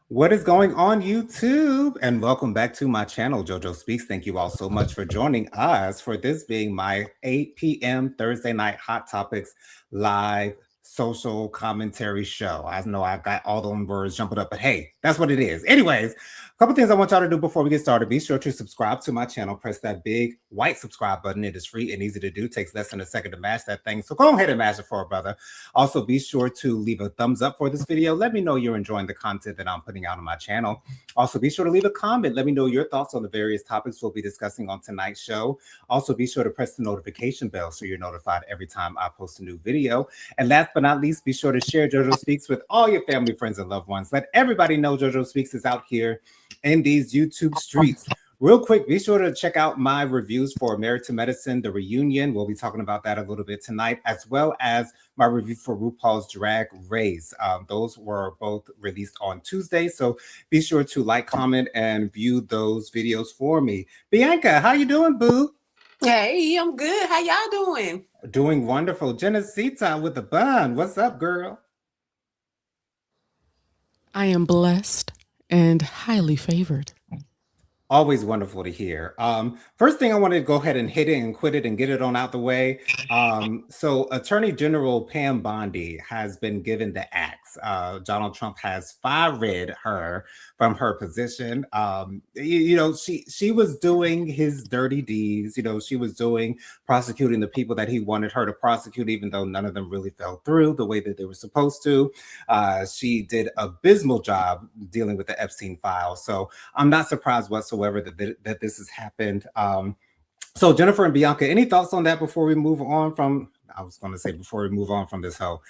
What is going on YouTube? And welcome back to my channel, JoJo Speaks. Thank you all so much for joining us for this being my 8 p.m. Thursday night Hot Topics live social commentary show. I know I got all those words jumping up, but hey, that's what it is. Anyways, a couple things I want y'all to do before we get started. Be sure to subscribe to my channel. Press that big white subscribe button. It is free and easy to do. Takes less than a second to mash that thing. So go ahead and mash it for a brother. Also, be sure to leave a thumbs up for this video. Let me know you're enjoying the content that I'm putting out on my channel. Also, be sure to leave a comment. Let me know your thoughts on the various topics we'll be discussing on tonight's show. Also, be sure to press the notification bell so you're notified every time I post a new video. And last but not least, be sure to share JoJo Speaks with all your family, friends, and loved ones. Let everybody know JoJo Speaks is out here in these YouTube streets. Real quick, be sure to check out my reviews for Married to Medicine, The Reunion. We'll be talking about that a little bit tonight, as well as my review for RuPaul's Drag Race. Those were both released on Tuesday, so be sure to like, comment, and view those videos for me. Bianca, how you doing, boo? Hey, I'm good. How y'all doing? Doing wonderful. Genesita with the bun. What's up, girl? I am blessed and highly favored. Always wonderful to hear. First thing I wanted to go ahead and hit it and quit it and get it on out the way. So Attorney General Pam Bondi has been given the axe. Donald Trump has fired her from her position. She was doing his dirty deeds. She was prosecuting the people that he wanted her to prosecute, even though none of them really fell through the way that they were supposed to. She did an abysmal job dealing with the Epstein file. So I'm not surprised whatsoever that this has happened. So Jennifer and Bianca, any thoughts on that before we move on from? I was going to say before we move on from this hoe,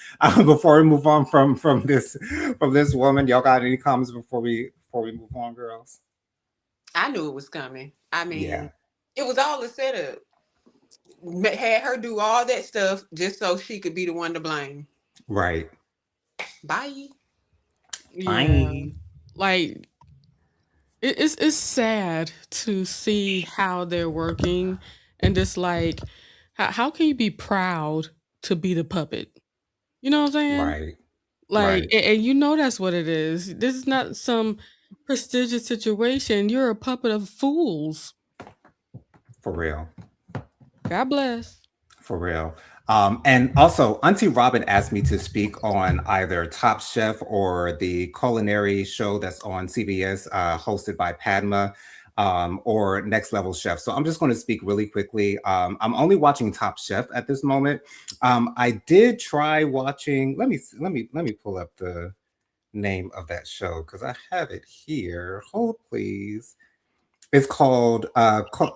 before we move on from this woman, y'all got any comments before we move on, girls? I knew it was coming. I mean, Yeah. It was all a setup. Had her do all that stuff just so she could be the one to blame. Right. Bye. Yeah. Like it's sad to see how they're working and just like how can you be proud to be the puppet? You know what I'm saying? Right. Like Right. and you know that's what it is. This is not some prestigious situation. You're a puppet of fools. For real. God bless. For real. And also, Auntie Robin asked me to speak on either Top Chef or the culinary show that's on CBS, hosted by Padma, or Next Level Chef. So I'm just going to speak really quickly. I'm only watching Top Chef at this moment. I did try watching. Let me pull up the name of that show because I have it here. Hold, please. It's called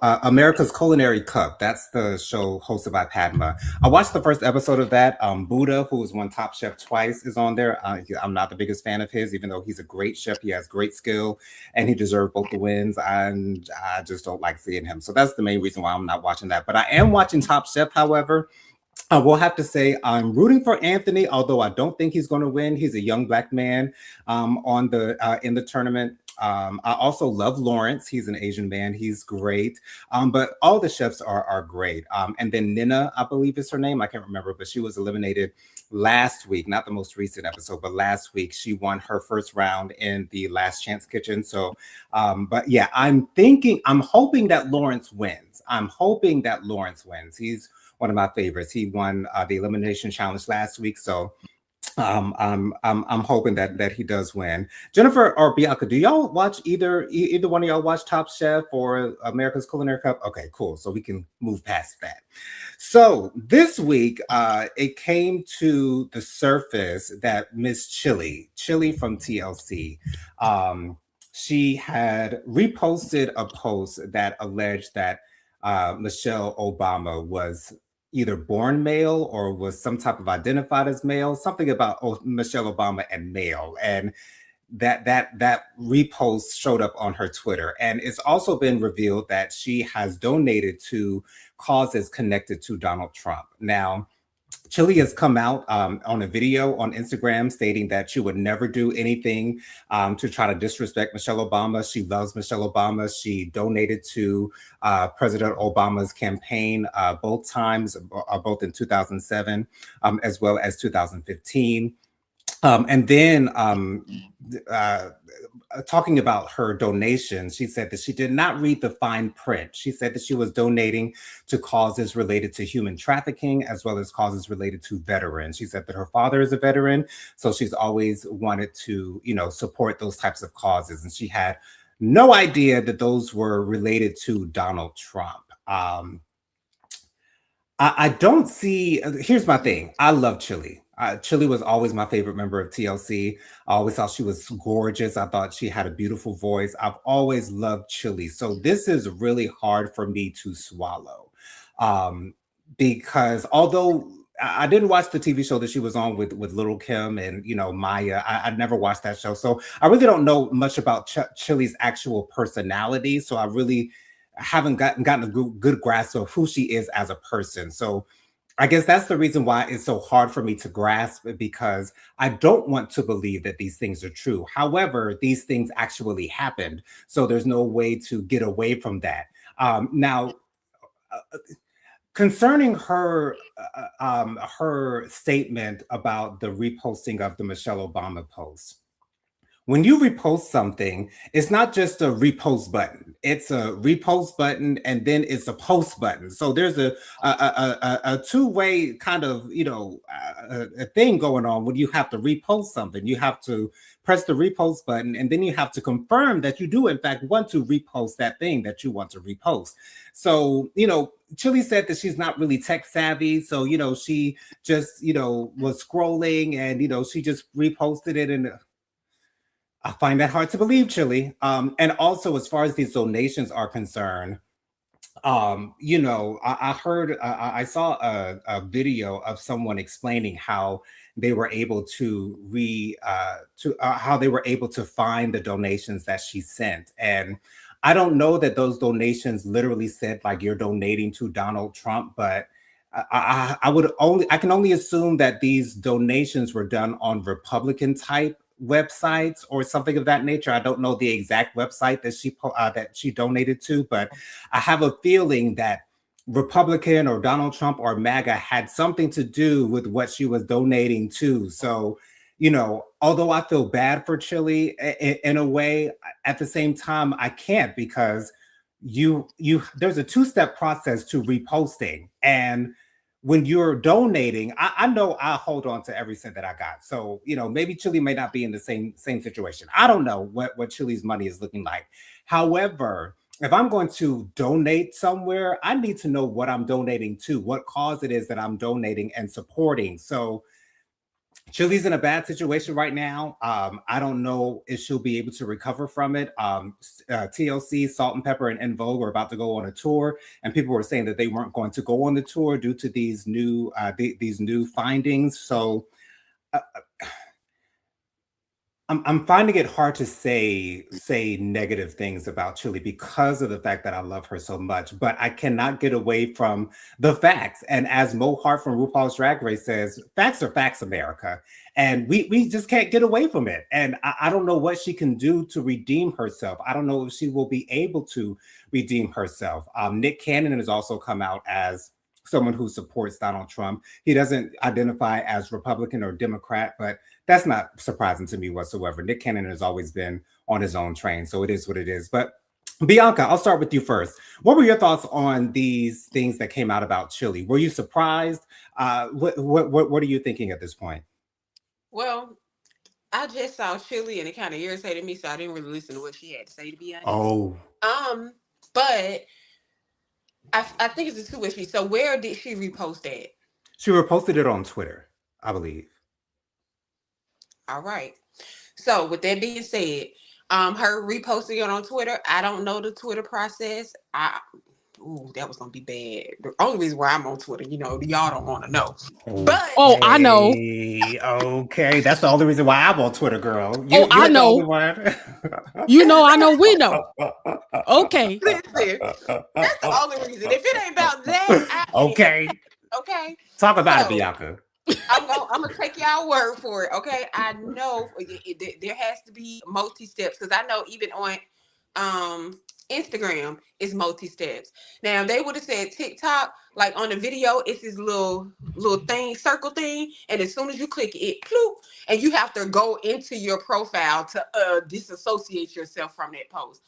America's Culinary Cup. That's the show hosted by Padma. I watched the first episode of that. Buddha, who has won Top Chef twice, is on there. I'm not the biggest fan of his, even though he's a great chef. He has great skill, and he deserved both the wins. And I just don't like seeing him. So that's the main reason why I'm not watching that. But I am watching Top Chef, however. I will have to say I'm rooting for Anthony, although I don't think he's going to win. He's a young black man on the in the tournament. I also love Lawrence. He's an Asian man. He's great. But all the chefs are great. And then Nina, I believe is her name. I can't remember, but she was eliminated last week, not the most recent episode, but last week she won her first round in the Last Chance Kitchen. So, but yeah, I'm hoping that Lawrence wins. I'm hoping that Lawrence wins. He's one of my favorites. He won the elimination challenge last week. So I'm hoping that he does win. Jennifer or Bianca, do y'all watch either one of y'all watch Top Chef or America's Culinary Cup? Okay, cool. So we can move past that. So this week, it came to the surface that Miss Chilli from TLC, she had reposted a post that alleged that Michelle Obama was either born male or was some type of identified as male, something about Michelle Obama and male. And that repost showed up on her Twitter. And it's also been revealed that she has donated to causes connected to Donald Trump. Now, Chilli has come out on a video on Instagram stating that she would never do anything to try to disrespect Michelle Obama. She loves Michelle Obama. She donated to President Obama's campaign both times, both in 2007 as well as 2015. And then talking about her donations, she said that she did not read the fine print. She said that she was donating to causes related to human trafficking as well as causes related to veterans. She said that her father is a veteran, so she's always wanted to, support those types of causes. And she had no idea that those were related to Donald Trump. I don't see. Here's my thing. I love Chilli. Chilli was always my favorite member of TLC. I always thought she was gorgeous. I thought she had a beautiful voice. I've always loved Chilli. So this is really hard for me to swallow, um, because although I didn't watch the TV show that she was on with Little Kim and Maya, I never watched that show, so I really don't know much about Chilli's actual personality. So I really haven't gotten a good grasp of who she is as a person. So I guess that's the reason why it's so hard for me to grasp it, because I don't want to believe that these things are true. However, these things actually happened. So there's no way to get away from that. Now, concerning her statement about the reposting of the Michelle Obama post, when you repost something, it's not just a repost button. It's a repost button, and then it's a post button. So there's a two-way kind of a thing going on when you have to repost something. You have to press the repost button, and then you have to confirm that you do in fact want to repost that thing that you want to repost. So Chilli said that she's not really tech savvy, so she just was scrolling, and she just reposted it, and I find that hard to believe, Chilli. And also, as far as these donations are concerned, I heard, I saw a video of someone explaining how they were able how they were able to find the donations that she sent. And I don't know that those donations literally said like you're donating to Donald Trump, but I can only assume that these donations were done on Republican type websites or something of that nature. I don't know the exact website that she donated to, but I have a feeling that Republican or Donald Trump or MAGA had something to do with what she was donating to. So, although I feel bad for Chilli in a way, at the same time I can't, because there's a two-step process to reposting. And when you're donating, I know I'll hold on to every cent that I got. So, maybe Chilli may not be in the same situation. I don't know what Chilli's money is looking like. However, if I'm going to donate somewhere, I need to know what I'm donating to, what cause it is that I'm donating and supporting. So Chilli's in a bad situation right now. I don't know if she'll be able to recover from it. TLC, Salt and Pepper, and En Vogue are about to go on a tour, and people were saying that they weren't going to go on the tour due to these new findings. So I'm finding it hard to say negative things about Chilli because of the fact that I love her so much, but I cannot get away from the facts. And as Mo Hart from RuPaul's Drag Race says, facts are facts, America. And we just can't get away from it. And I don't know what she can do to redeem herself. I don't know if she will be able to redeem herself. Nick Cannon has also come out as someone who supports Donald Trump. He doesn't identify as Republican or Democrat, but that's not surprising to me whatsoever. Nick Cannon has always been on his own train, so it is what it is. But Bianca, I'll start with you first. What were your thoughts on these things that came out about Chilli? Were you surprised? What are you thinking at this point? Well, I just saw Chilli and it kind of irritated me, so I didn't really listen to what she had to say, to be honest. Oh. But I think it's a two issue. So where did she repost that? She reposted it on Twitter, I believe. All right. So with that being said, her reposting it on Twitter, I don't know the Twitter process. That was gonna be bad. The only reason why I'm on Twitter, y'all don't want to know. But I know. Okay, that's the only reason why I'm on Twitter, girl. I know. I know. We know. Okay. Listen, that's the only reason. If it ain't about that, okay. Talk about it, Bianca. I'm gonna take y'all word for it. Okay, I know there has to be multi steps, because I know even on Instagram is multi-steps. Now, if they would have said TikTok, like on the video, it's this little thing, circle thing, and as soon as you click it, ploop, and you have to go into your profile to disassociate yourself from that post.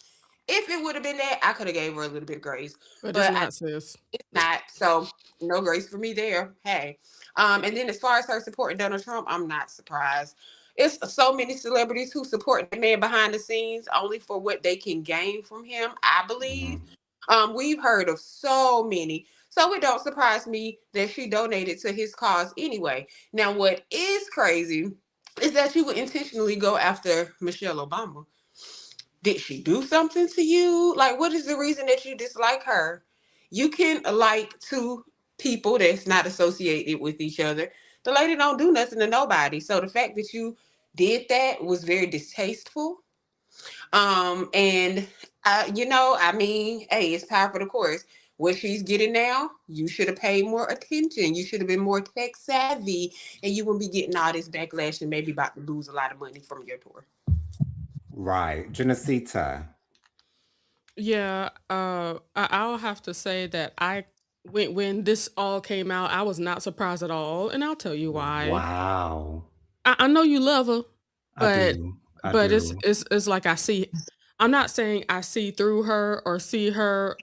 If it would have been that, I could have gave her a little bit of grace, But it's but not, sis. it's not. So no grace for me there. Hey, and then as far as her supporting Donald Trump, I'm not surprised. It's so many celebrities who support the man behind the scenes only for what they can gain from him, I believe. Mhm. We've heard of so many. So it don't surprise me that she donated to his cause anyway. Now, what is crazy is that you would intentionally go after Michelle Obama. Did she do something to you? Like, what is the reason that you dislike her? You can like two people that's not associated with each other. The lady don't do nothing to nobody. So the fact that you did that was very distasteful. And I mean, hey, it's par for the course. What she's getting now, you should have paid more attention. You should have been more tech savvy, and you wouldn't be getting all this backlash and maybe about to lose a lot of money from your tour. Right. Genesita. Yeah, I'll have to say that when this all came out, I was not surprised at all, and I'll tell you why. Wow. I know you love her, I but do. I but it's do. it's it's like I see. I'm not saying I see through her or see her.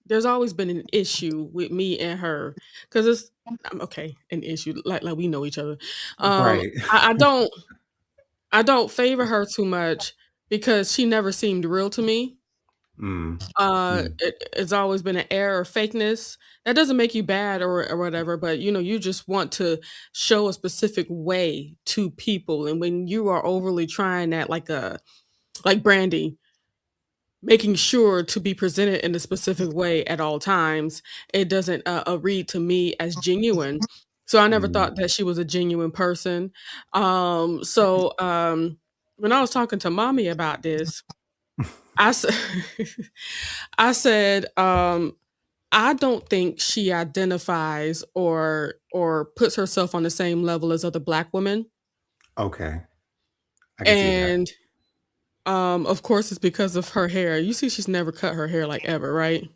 There's always been an issue with me and her because I'm okay, an issue like we know each other. Right. I don't favor her too much because she never seemed real to me. Mm. Mm. It's always been an air or fakeness. That doesn't make you bad or whatever, but you just want to show a specific way to people, and when you are overly trying that, like Brandy, making sure to be presented in a specific way at all times, it doesn't read to me as genuine. So I never Mm. thought that she was a genuine person. When I was talking to mommy about this, I said, I said, I don't think she identifies or puts herself on the same level as other black women. Okay. I can see that. And of course it's because of her hair. You see she's never cut her hair like ever, right?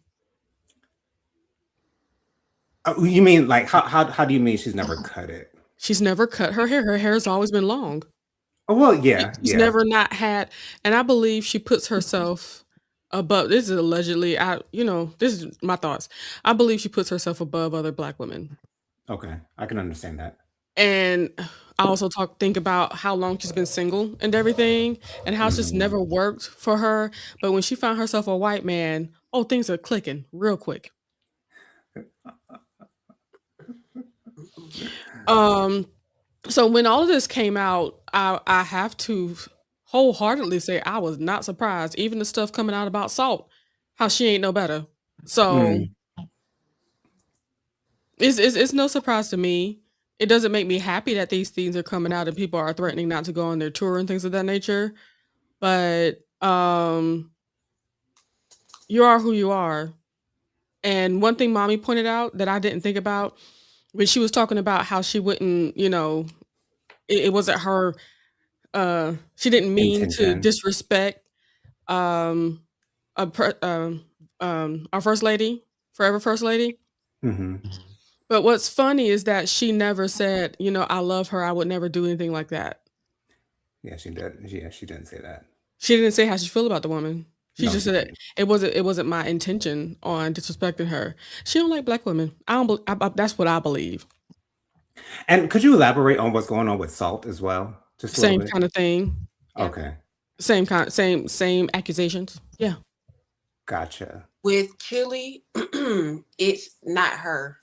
You mean like how do you mean she's never cut it? She's never cut her hair. Her hair's always been long. Oh, well, yeah, She's yeah. never not had, and I believe she puts herself above. This is allegedly. This is my thoughts. I believe she puts herself above other black women. Okay. I can understand that. And I also think about how long she's been single and everything, and how it's just Mm. never worked for her. But when she found herself a white man, oh, things are clicking real quick. So when all of this came out, I have to wholeheartedly say I was not surprised. Even the stuff coming out about Salt, how she ain't no better. So Mm. it's no surprise to me. It doesn't make me happy that these things are coming out and people are threatening not to go on their tour and things of that nature. But you are who you are. And one thing mommy pointed out that I didn't think about when she was talking about how she wouldn't, it wasn't her. She didn't mean to Intention. disrespect um, our first lady, forever first lady. Hmm. But what's funny is that she never said, I love her. I would never do anything like that. Yeah, she did. Yeah, she didn't say that. She didn't say how she feel about the woman. She No, just she said didn't. it wasn't my intention on disrespecting her. She don't like black women. I don't. That's what I believe. And could you elaborate on what's going on with Salt as well? Just a little Same bit. kind of thing. Yeah. Okay. Same accusations. Yeah. Gotcha. With Chilli, it's not her.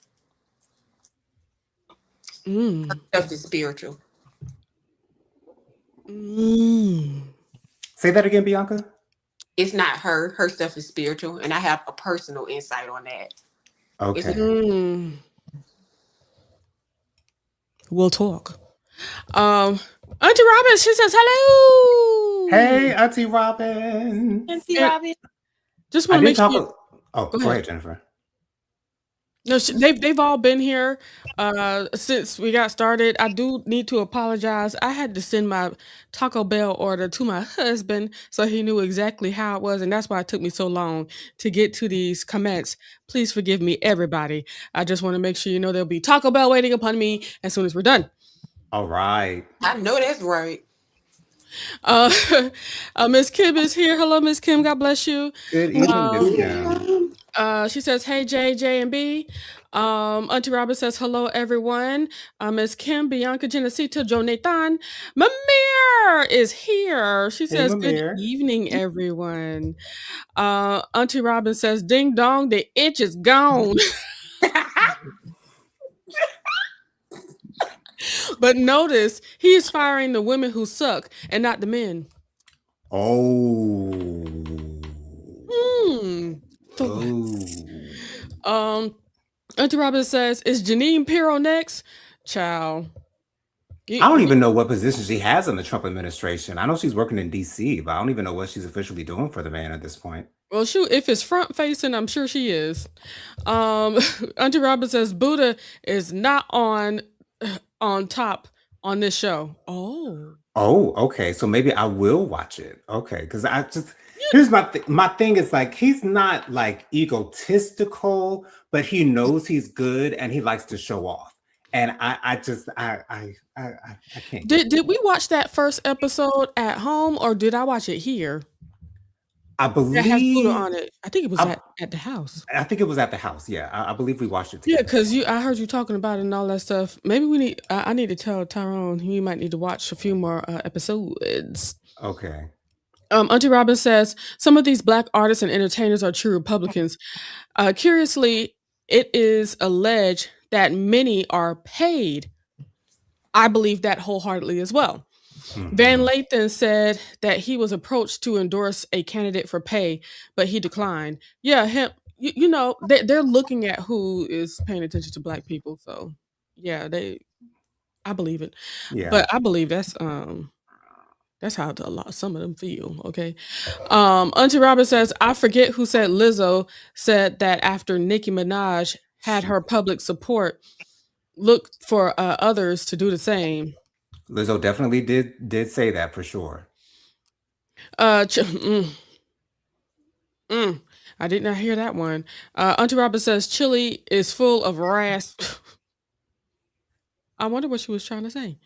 Mm. Stuff is spiritual. Mm. Say that again, Bianca. It's not her. Her stuff is spiritual, and I have a personal insight on that. It's Okay. Mm. We'll talk. Auntie Robin, she says hello. Hey, Auntie Robin. Nancy And Robin. just I want to did make talk. sure. Oh, Go go ahead. ahead, Jennifer. No, they've all been here since we got started. I do need to apologize. I had to send my Taco Bell order to my husband so he knew exactly how it was, and that's why it took me so long to get to these comments. Please forgive me, everybody. I just want to make sure you know there'll be Taco Bell waiting upon me as soon as we're done. All right. I know that's right. Uh, Miss Kim is here. Hello, Miss Kim. God bless you. Good evening, Miss Um, Kim. She says, "Hey J and B." Auntie Robin says, "Hello everyone." Miss Kim, Bianca, Genesita, Jonathan, Mamir is here. She Hey, says, "Good Mamir. evening, everyone." Auntie Robin says, "Ding dong, the itch is gone." But notice he's firing the women who suck and not the men. Oh. Thoughts. Oh. Auntie Robin says, "Is Janine Pirro next?" Child. I don't even know what position she has in the Trump administration. I know she's working in DC, but I don't even know what she's officially doing for the man at this point. Well, shoot, if it's front facing, I'm sure she is. Auntie Robin says Buddha is not on top on this show. Oh. Oh, okay. So maybe I will watch it. Okay, because I just here's my thing is like he's not like egotistical, but he knows he's good and he likes to show off. And I just I can't get Did we watch that first episode at home or did I watch it here? I That has Buddha believe on it. I think it was I, at the house. I think it was at the house. Yeah, I believe we watched it Yeah, together. because I heard you talking about it and all that stuff. Maybe we need. I need to tell Tyrone he might need to watch a few more episodes. Okay. Auntie Robin says some of these black artists and entertainers are true Republicans. Curiously, it is alleged that many are paid. I believe that wholeheartedly as well. Van Mhm. Lathan said that he was approached to endorse a candidate for pay, but he declined. Yeah, him. You know, they're looking at who is paying attention to black people. So, yeah, I believe it. Yeah. But I believe that's how a lot some of them feel. Okay. Auntie Robin says, I forget who said Lizzo said that after Nicki Minaj had her public support, look for others to do the same. Lizzo definitely did say that for sure. Mm, I did not hear that one. Auntie Robin says Chilli is full of rasp. I wonder what she was trying to say.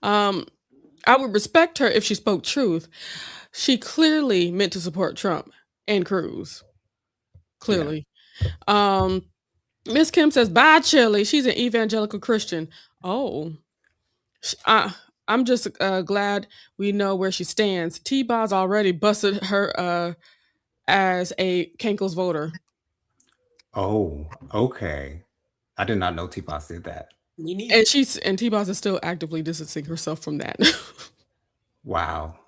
I would respect her if she spoke truth. She clearly meant to support Trump and Cruz. Clearly. Miss Kim says, bye, Chilli. She's an evangelical Christian. Oh. I'm just glad we know where she stands. T-Bob's already busted her as a Kankles voter. Oh, okay. I did not know T-Boss did that. And T-Boss is still actively distancing herself from that. Wow.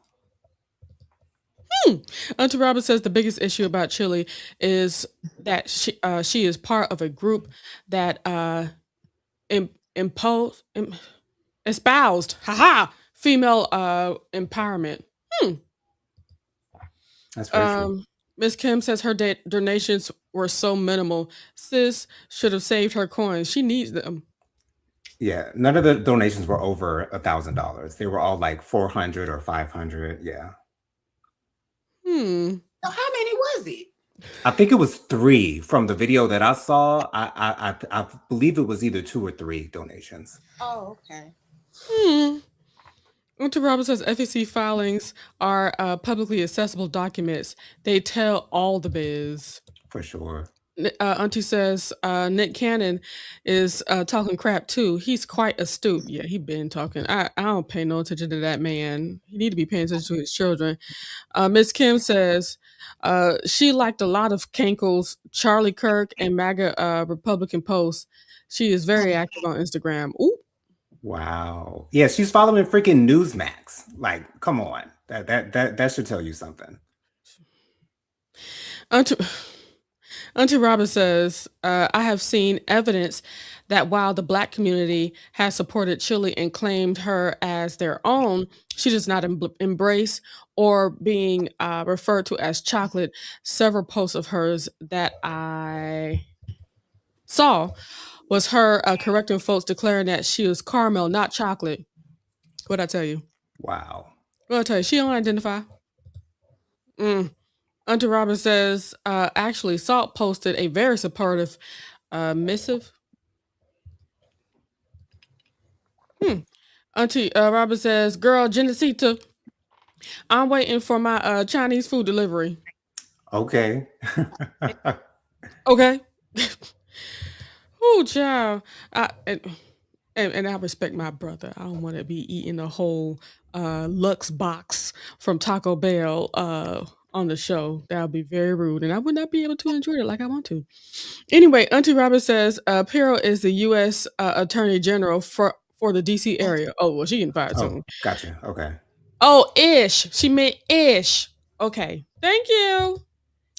Auntie Robin says the biggest issue about Chilli is that she is part of a group that espoused female empowerment. That's very true. Miss Kim says her donations were so minimal. Sis should have saved her coins. She needs them. Yeah, none of the donations were over $1,000. They were all like 400 or 500. Yeah. So how many was it? I think it was 3 from the video that I saw. I believe it was either 2 or 3 donations. Oh, okay. Auntie Robin says FEC filings are publicly accessible documents. They tell all the biz. For sure. Auntie says Nick Cannon is talking crap too. He's quite astute. Yeah, he been talking. I don't pay no attention to that man. He need to be paying attention to his children. Miss Kim says she liked a lot of Kankle's Charlie Kirk and MAGA Republican posts. She is very active on Instagram. Ooh. Wow. Yeah, she's following freaking Newsmax. Like, come on. That should tell you something. Auntie Robin says, I have seen evidence that while the black community has supported Chilli and claimed her as their own, she does not embrace or being referred to as chocolate. Several posts of hers that I saw was her correcting folks, declaring that she was caramel, not chocolate. What'd I tell you? Wow. What'd I tell you? She don't identify. Auntie Robin says, actually, Salt posted a very supportive missive. Auntie Robin says, girl, Genesita, I'm waiting for my Chinese food delivery. Okay. Okay. Oh, child. And I respect my brother. I don't want to be eating a whole Lux box from Taco Bell on the show. That would be very rude, and I would not be able to enjoy it like I want to. Anyway, Auntie Robin says Pero is the U.S. Attorney General for the D.C. area. Oh, well, she can fired Oh, soon. gotcha. Okay. Oh, ish. She meant ish. Okay. Thank you.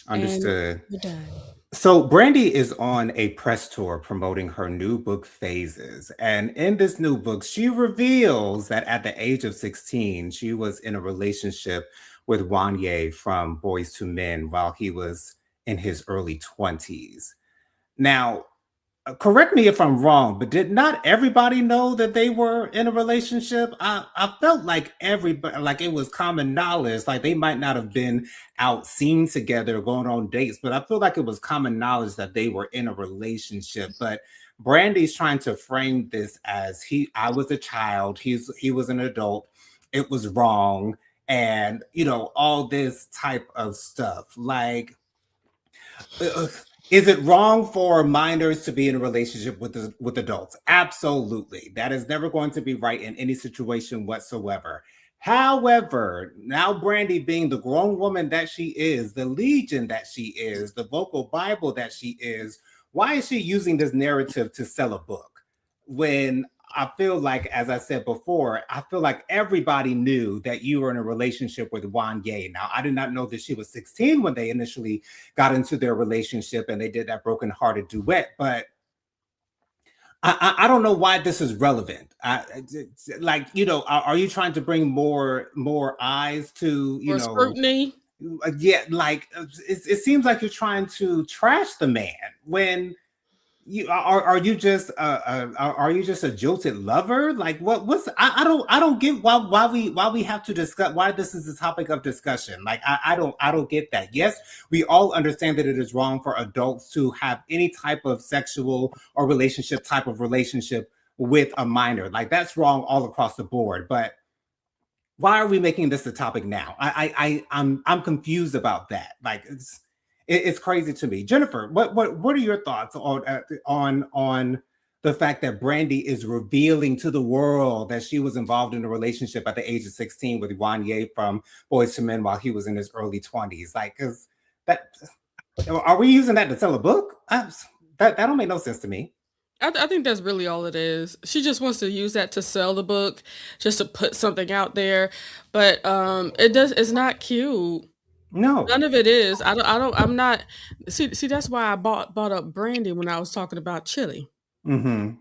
Understood. And we're done. So, Brandy is on a press tour promoting her new book, Phases. And in this new book, she reveals that at the age of 16, she was in a relationship with Wanye from Boys to Men while he was in his early 20s. Now, correct me if I'm wrong, but did not everybody know that they were in a relationship? I felt like everybody, like it was common knowledge. Like they might not have been out seen together, going on dates, but I feel like it was common knowledge that they were in a relationship. But Brandy's trying to frame this as I was a child, he was an adult, it was wrong, and all this type of stuff. Like is it wrong for minors to be in a relationship with adults? Absolutely. That is never going to be right in any situation whatsoever. However, now Brandy being the grown woman that she is, the legion that she is, the vocal Bible that she is, why is she using this narrative to sell a book? When I feel like, as I said before, I feel like everybody knew that you were in a relationship with Wanye. Now, I did not know that she was 16 when they initially got into their relationship and they did that broken-hearted duet, but I don't know why this is relevant. Are you trying to bring more eyes to, Or scrutiny? yeah, like it seems like you're trying to trash the man when are you just a jilted lover? Like I don't get why we have to discuss why this is a topic of discussion. Like I don't get that. Yes, we all understand that it is wrong for adults to have any type of sexual or relationship with a minor. Like that's wrong all across the board. But why are we making this a topic now? I'm confused about that. Like it's crazy to me. Jennifer, what are your thoughts on the fact that Brandy is revealing to the world that she was involved in a relationship at the age of 16 with Wanye from Boys to Men while he was in his early 20s? Like, because that are we using that to sell a book? That don't make no sense to me. I think that's really all it is. She just wants to use that to sell the book, just to put something out there. But it's not cute. No. None of it is. I'm not see that's why I brought up Brandy when I was talking about Chilli. The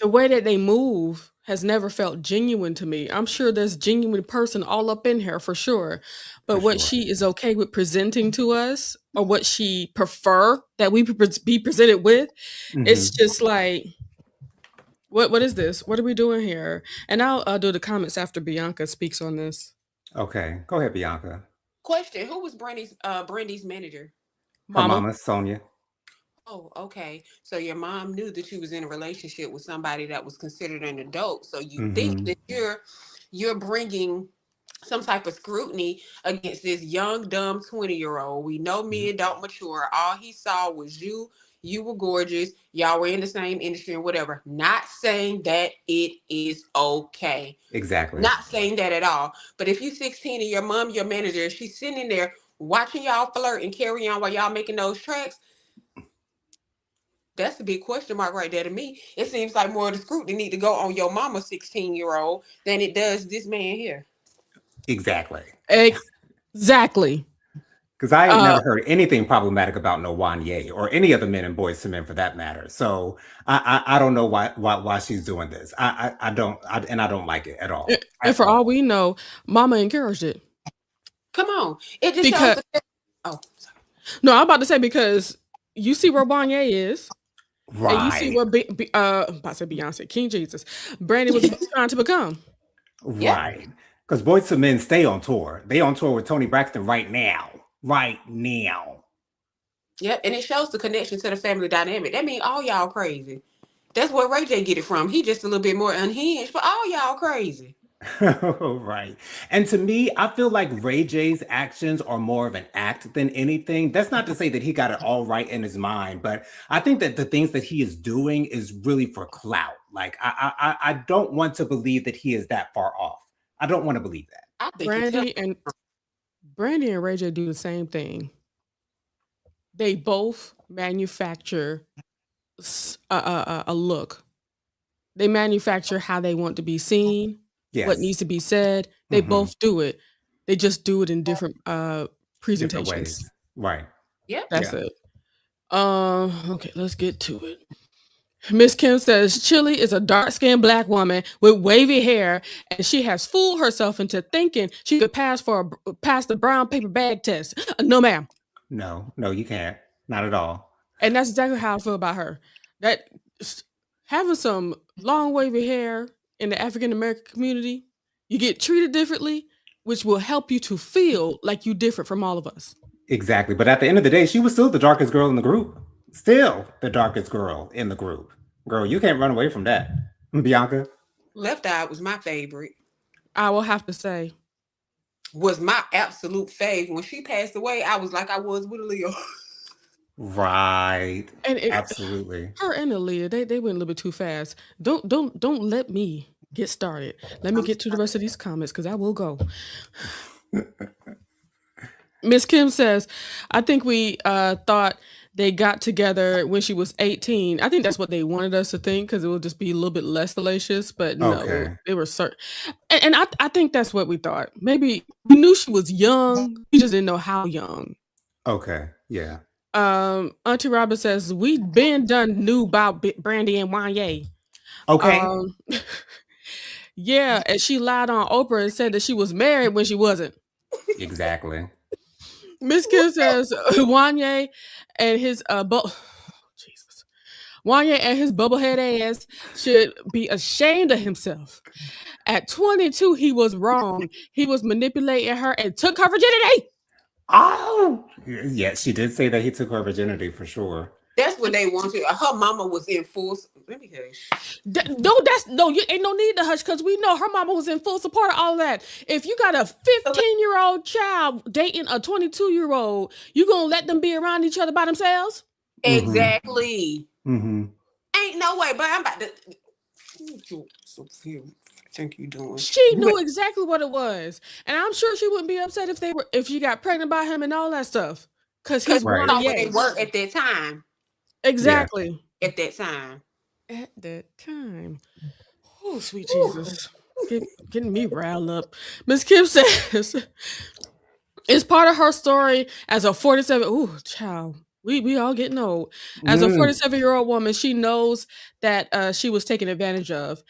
way that they move has never felt genuine to me. I'm sure there's genuine person all up in here for sure. But what she is okay with presenting to us, or what she prefer that we be presented with, it's just like, what is this? What are we doing here? And I'll do the comments after Bianca speaks on this. Okay, go ahead, Bianca. Question: who was Brandy's manager? Her mama, Sonia. Oh, okay. So your mom knew that you was in a relationship with somebody that was considered an adult. So you think that you're bringing some type of scrutiny against this young, dumb 20-year-old. We know men don't mature. All he saw was you. You were gorgeous. Y'all were in the same industry and whatever. Not saying that it is okay. Exactly. Not saying that at all. But if you're 16 and your mom, your manager, she's sitting there watching y'all flirt and carry on while y'all making those tracks, that's a big question mark right there to me. It seems like more of the scrutiny need to go on your mama 16-year-old than it does this man here. Exactly. Exactly. Because I had never heard anything problematic about no Wanye or any other men and Boys to Men for that matter. So I don't know why she's doing this. I don't like it at all. And for all we know, Mama encouraged it. Come on, it just shows. Oh, sorry. No, I'm about to say, because you see where Wanye is. And you see Right. what I'm about to say Beyonce, King Jesus, Brandy was trying to become. Yep. Right. Because Boyz II Men stay on tour. They on tour with Tony Braxton right now. Right now. Yep. And it shows the connection to the family dynamic. That means all y'all crazy. That's where Ray J get it from. He just a little bit more unhinged, but all y'all crazy. Right. And to me, I feel like Ray J's actions are more of an act than anything. That's not to say that he got it all right in his mind, but I think that the things that he is doing is really for clout. Like I don't want to believe that he is that far off. I don't want to believe that. I think he tell Brandy and Ray J do the same thing. They both manufacture a look. They manufacture how they want to be seen, what Yes. needs to be said. They Mhm. both do it. They just do it in different Different presentations. ways. Right. Yep. That's Yeah. it. Okay, let's get to it. Miss Kim says Chilli is a dark-skinned black woman with wavy hair, and she has fooled herself into thinking she could pass the brown paper bag test. No, ma'am. No, you can't. Not at all. And that's exactly how I feel about her. That having some long wavy hair in the African American community, you get treated differently, which will help you to feel like you different from all of us. Exactly. But at the end of the day, she was still the darkest girl in the group. Still the darkest girl in the group. Girl, you can't run away from that. Bianca. Left Eye was my favorite. I will have to say, Was my absolute fave. When she passed away, I was like I was with Leo. Right. and Absolutely. her and Aaliyah, they went a little bit too fast. Don't let me get started. Let me get to the rest of these comments because I will go. Miss Kim says, I think we thought they got together when she was 18. I think that's what they wanted us to think because it would just be a little bit less salacious, but no, Okay. they were certain. And I think that's what we thought. Maybe we knew she was young, we just didn't know how young. Okay. Yeah. Auntie Robin says, we been done knew about Brandy and Wanye. Okay. Yeah, and she lied on Oprah and said that she was married when she wasn't. Exactly. Miss Kim says Wanye and his Jesus. Wanye and his bubblehead ass should be ashamed of himself. At 22, he was wrong. He was manipulating her and took her virginity. Oh, yeah. She did say that he took her virginity for sure. That's what they wanted. Her mama was in full. Let me hush. You ain't no need to hush because we know her mama was in full support of all of that. If you got a 15-year-old child dating a 22-year-old, you gonna let them be around each other by themselves? Exactly. Mm-hmm. Ain't no way. But I'm about to. Think you doing? She knew exactly what it was, and I'm sure she wouldn't be upset if she got pregnant by him and all that stuff. Because he's Right. Where they Wanye. were at that time. Exactly. At that time. At that time. Oh, sweet Jesus. Getting me riled up. Miss Kim says it's part of her story as a 47. Ooh, child. We all getting old. As a 47-year-old woman, she knows that she was taken advantage of.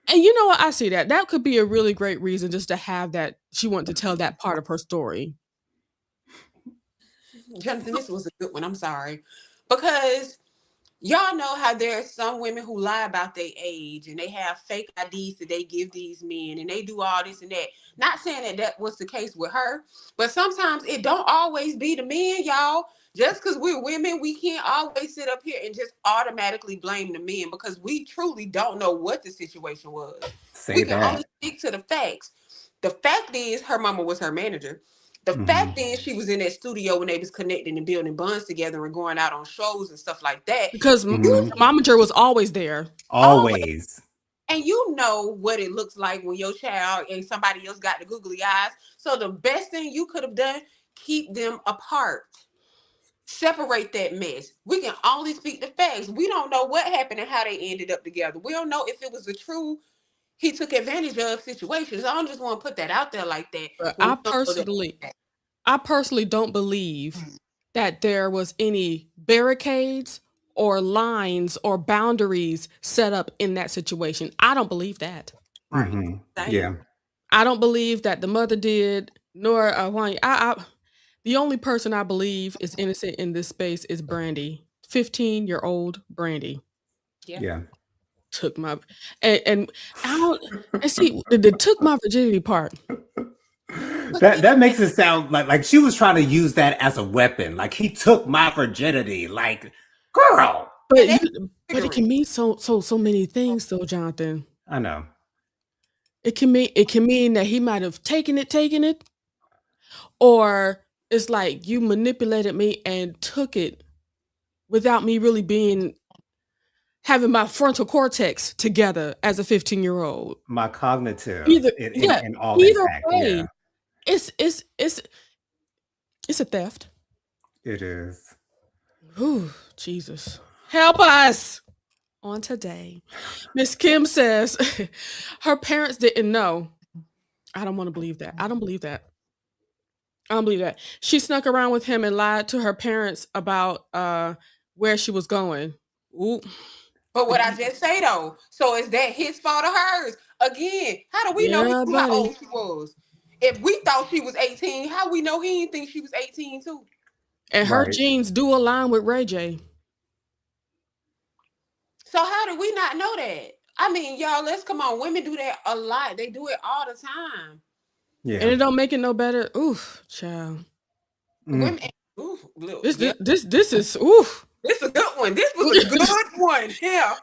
And you know what? I see that. That could be a really great reason just to have that. She wanted to tell that part of her story. Jonathan, this was a good one. I'm sorry. Because y'all know how there are some women who lie about their age and they have fake IDs that they give these men and they do all this and that. Not saying that that was the case with her, but sometimes it don't always be the men, y'all. Just because we're women, we can't always sit up here and just automatically blame the men because we truly don't know what the situation was. We can only speak to the facts. The fact is her mama was her manager. The fact is she was in that studio when they was connecting and building bonds together and going out on shows and stuff like that. Because momager was always there. Always. And you know what it looks like when your child and somebody else got the googly eyes. So the best thing you could have done, keep them apart. Separate that mess. We can only speak the facts. We don't know what happened and how they ended up together. We don't know if it was a true he took advantage of situations. I don't just want to put that out there like that. But I personally don't believe that there was any barricades or lines or boundaries set up in that situation. I don't believe that. Right. Yeah. I don't believe that the mother did, nor Juan. The only person I believe is innocent in this space is Brandy. 15-year-old Brandy Yeah. took my and I don't and see the took my virginity part. That makes it sound like she was trying to use that as a weapon. Like he took my virginity. Like, girl. But And you that's but it triggering. can mean so many things though, Jonathan. I know. It can mean that he might have taken it, or it's like you manipulated me and took it without me really being having my frontal cortex together as a 15-year-old. My cognitive Either yeah, in all either intact. Yeah, way, it's a theft. it is. Whew, Jesus. Help us on today. Miss Kim says her parents didn't know. I don't want to believe that. I don't believe that. I don't believe that. She snuck around with him and lied to her parents about where she was going. Ooh. But what I just say though, so is that his fault or hers? Again, how do we know he Yeah, knew how buddy. old she was? If we thought she was 18, how we know he didn't think she was 18 too? And her Right. genes do align with Ray J. So how do we not know that? I mean, y'all, let's come on. Women do that a lot. They do it all the time. Yeah. And it don't make it no better. Oof, child. Women, ooh, look, This yeah, this is oof. this is a good one. This was a good one. Yeah.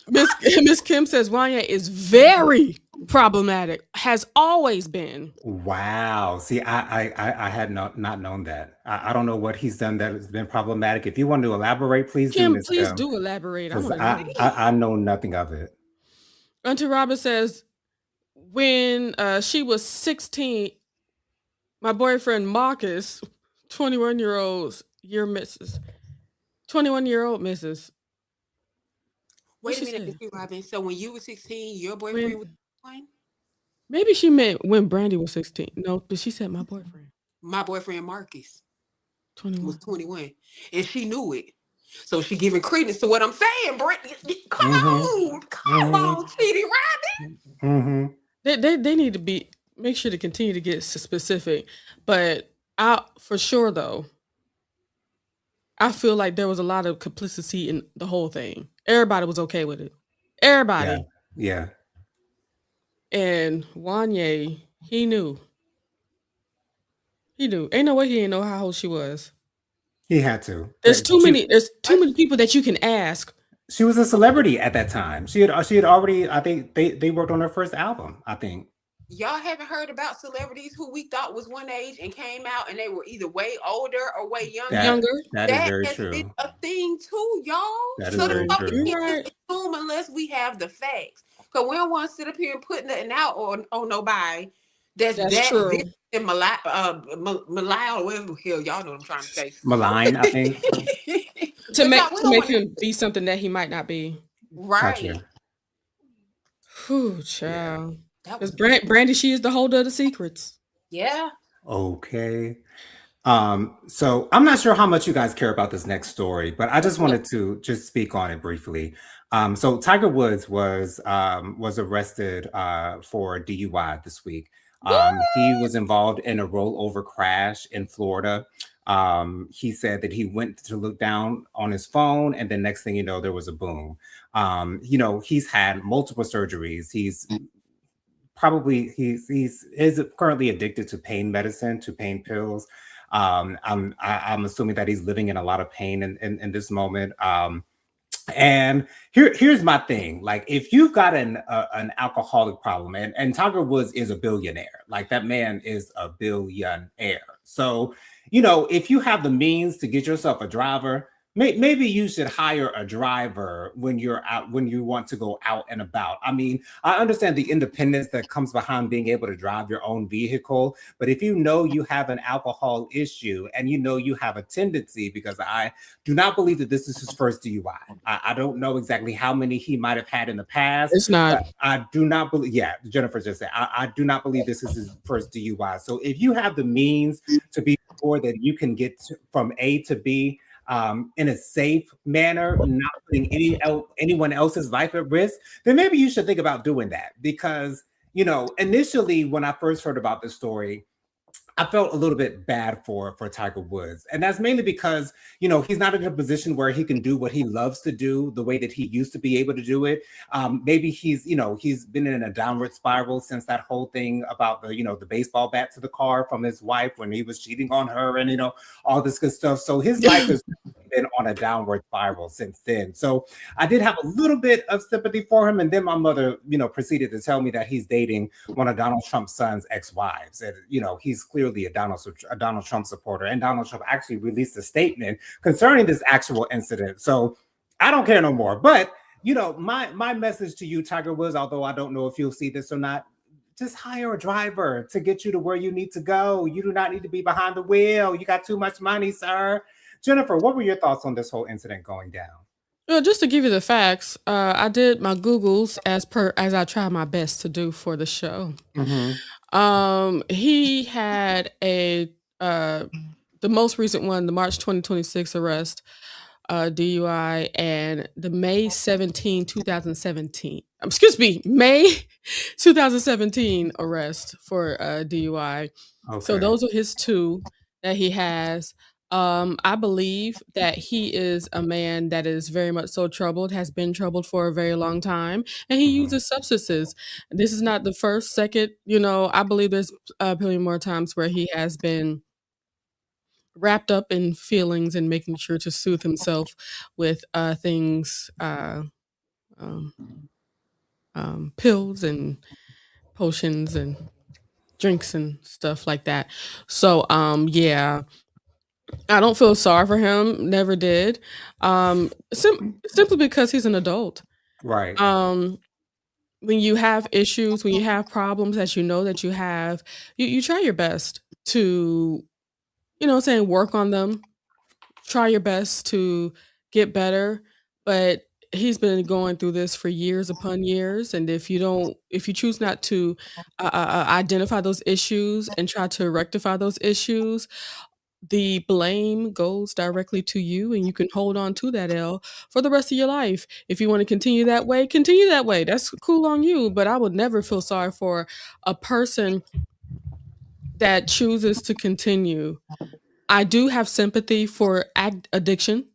Miss Kim says Wanya is very problematic. Has always been. Wow. See, I had not known that. I don't know what he's done that has been problematic. If you want to elaborate, please do, Kim, Miss please Kim. do elaborate. I 'Cause want to know. I know nothing of it. Auntie Robin says when she was 16, my boyfriend Marcus, 21-year-old Mrs. 21-year-old Mrs. Wait a she minute, say? Mr. Robin. So when you were 16, your boyfriend was 21? Maybe she meant when Brandy was 16. No, but she said my boyfriend. My boyfriend Marcus 21. was 21, and she knew it. So she giving credence to what I'm saying, Brent. Come Mhm. on, come on, TD Robin. They need to make sure to continue to get specific. But for sure though, I feel like there was a lot of complicity in the whole thing. Everybody was okay with it. Everybody. Yeah. And Wanye, he knew. He knew. Ain't no way he didn't know how old she was. He had to. There's too many people that you can ask. She was a celebrity at that time. She had already, I think they worked on her first album, I think. Y'all haven't heard about celebrities who we thought was one age and came out and they were either way older or way younger. That is very has true. been a thing too, y'all. That is So very true. we You're can't right. just assume unless we have the facts. Because we don't want to sit up here and put nothing out on nobody that's true. victim and malign or whatever the hell y'all know what I'm trying to say. Malign, I think. To make him be something that he might not be. Right. Gotcha. Whew, child. That Because was Brandy, she is the holder of the secrets. yeah. Okay. So I'm not sure how much you guys care about this next story, but I just wanted to just speak on it briefly. So Tiger Woods was arrested for DUI this week. He was involved in a rollover crash in Florida. He said that he went to look down on his phone, and the next thing you know, there was a boom. He's had multiple surgeries. He's currently addicted to pain medicine, to pain pills. I'm assuming that he's living in a lot of pain in this moment. And here's my thing. Like, if you've got an alcoholic problem, and Tiger Woods is a billionaire, like that man is a billionaire. So, if you have the means to get yourself a driver, maybe you should hire a driver when you're out, when you want to go out and about. I mean, I understand the independence that comes behind being able to drive your own vehicle, but if you know you have an alcohol issue and you have a tendency, because I do not believe that this is his first DUI. I don't know exactly how many he might have had in the past. It's not. I do not believe, yeah, Jennifer just said, I do not believe this is his first DUI. So if you have the means to be sure that you can get from A to B, in a safe manner, not putting anyone else's life at risk, then maybe you should think about doing that. Because, initially when I first heard about this story, I felt a little bit bad for Tiger Woods. And that's mainly because, he's not in a position where he can do what he loves to do the way that he used to be able to do it. Maybe he's been in a downward spiral since that whole thing about the baseball bat to the car from his wife when he was cheating on her and, all this good stuff. So his life has been on a downward spiral since then. So I did have a little bit of sympathy for him. And then my mother, proceeded to tell me that he's dating one of Donald Trump's son's ex-wives. And, he's clearly a Donald Trump supporter. And Donald Trump actually released a statement concerning this actual incident. So I don't care no more. But, my message to you, Tiger Woods, although I don't know if you'll see this or not, just hire a driver to get you to where you need to go. You do not need to be behind the wheel. You got too much money, sir. Jennifer, what were your thoughts on this whole incident going down? Well, just to give you the facts, I did my Googles as I try my best to do for the show. He had the most recent one, the March 2026 arrest, DUI, and the May 17, 2017. Excuse me, May 2017 arrest for DUI. So Okay. those are his two that he has. I believe that he is a man that is very much so troubled, has been troubled for a very long time, and he uses substances. This is not the first, second, I believe there's plenty more times where he has been wrapped up in feelings and making sure to soothe himself with things, pills and potions and drinks and stuff like that. So, yeah, I don't feel sorry for him. Never did. Simply because he's an adult. Right. When you have issues, when you have problems that that you have, you try your best to, work on them. Try your best to get better. But he's been going through this for years upon years, and if you choose not to identify those issues and try to rectify those issues, the blame goes directly to you, and you can hold on to that L for the rest of your life. If you want to continue that way, continue that way. That's cool on you, but I would never feel sorry for a person that chooses to continue. I do have sympathy for addiction.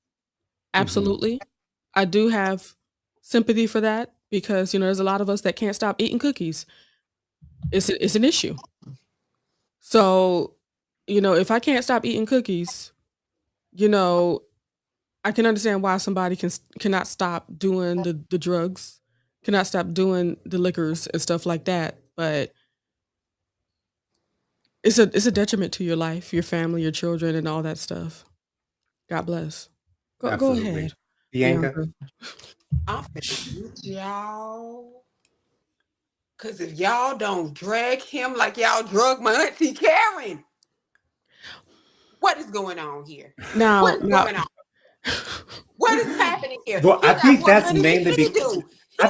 Absolutely. I do have sympathy for that because, there's a lot of us that can't stop eating cookies. It's an issue. So, if I can't stop eating cookies, I can understand why somebody cannot stop doing the drugs, cannot stop doing the liquors and stuff like that. But it's a detriment to your life, your family, your children, and all that stuff. God bless. Go Absolutely. ahead, Bianca? Bianca. I'm finna get y'all. Cause if y'all don't drag him like y'all drug my auntie Karen, what is going on here? What is going on? What is happening here? Well, I think that's mainly because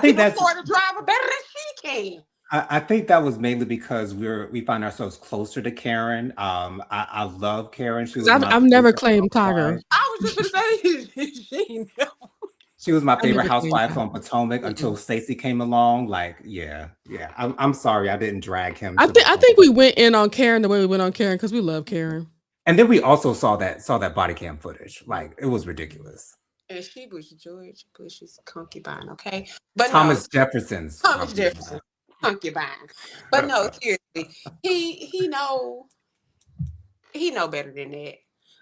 he can afford to drive her better than she can. I think that was mainly because we find ourselves closer to Karen. I love Karen. She was I've never claimed Tiger. housewife. I was just gonna say She was my I favorite never claimed housewife Tiger. on Potomac until Stacey came along. Like, yeah. I'm sorry I didn't drag him. I think we went in on Karen the way we went on Karen because we love Karen. And then we also saw that body cam footage. Like, it was ridiculous. And she was George Bush's concubine, okay? But Thomas Jefferson's concubine. But no, seriously, he know better than that.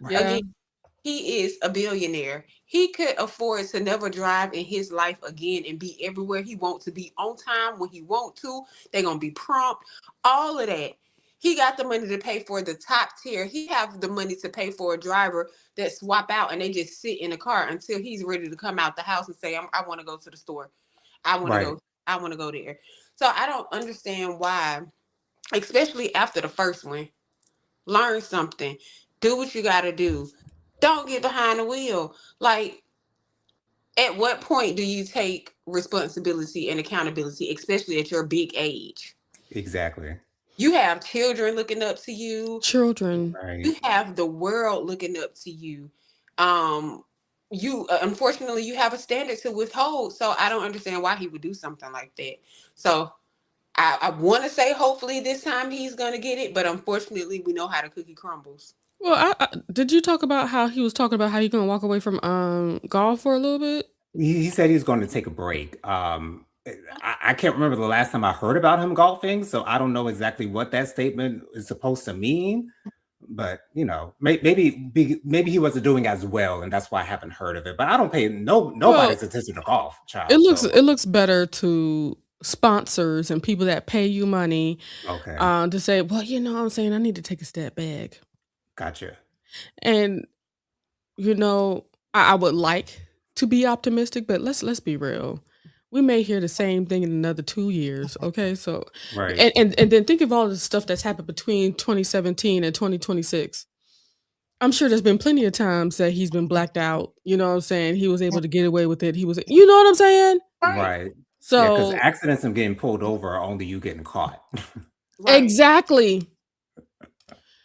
Yeah. Again, he is a billionaire. He could afford to never drive in his life again and be everywhere he wants to be on time when he want to. They're gonna be prompt. All of that. He got the money to pay for the top tier. He have the money to pay for a driver that swap out and they just sit in the car until he's ready to come out the house and say, I want to go to the store. I want to go there. So I don't understand why, especially after the first one. Learn something. Do what you got to do. Don't get behind the wheel. Like, at what point do you take responsibility and accountability, especially at your big age? Exactly. You have children looking up to you. Children. Right. You have the world looking up to you. You unfortunately you have a standard to withhold. So I don't understand why he would do something like that. So I want to say hopefully this time he's gonna get it, but unfortunately we know how the cookie crumbles. Well, did you talk about how he was talking about how he's gonna walk away from golf for a little bit? He said he's going to take a break. I can't remember the last time I heard about him golfing, so I don't know exactly what that statement is supposed to mean. But maybe he wasn't doing as well, and that's why I haven't heard of it. But I don't pay nobody's attention to golf, child. It looks better to sponsors and people that pay you money Okay, to say, well, you know what I'm saying, I need to take a step back. gotcha. And I would like to be optimistic, but let's be real. We may hear the same thing in another 2 years. Okay. So Right. and then think of all the stuff that's happened between 2017 and 2026. I'm sure there's been plenty of times that he's been blacked out. You know what I'm saying? He was able to get away with it. You know what I'm saying? Right. Yeah, because So accidents of getting pulled over are only you getting caught. Right. exactly.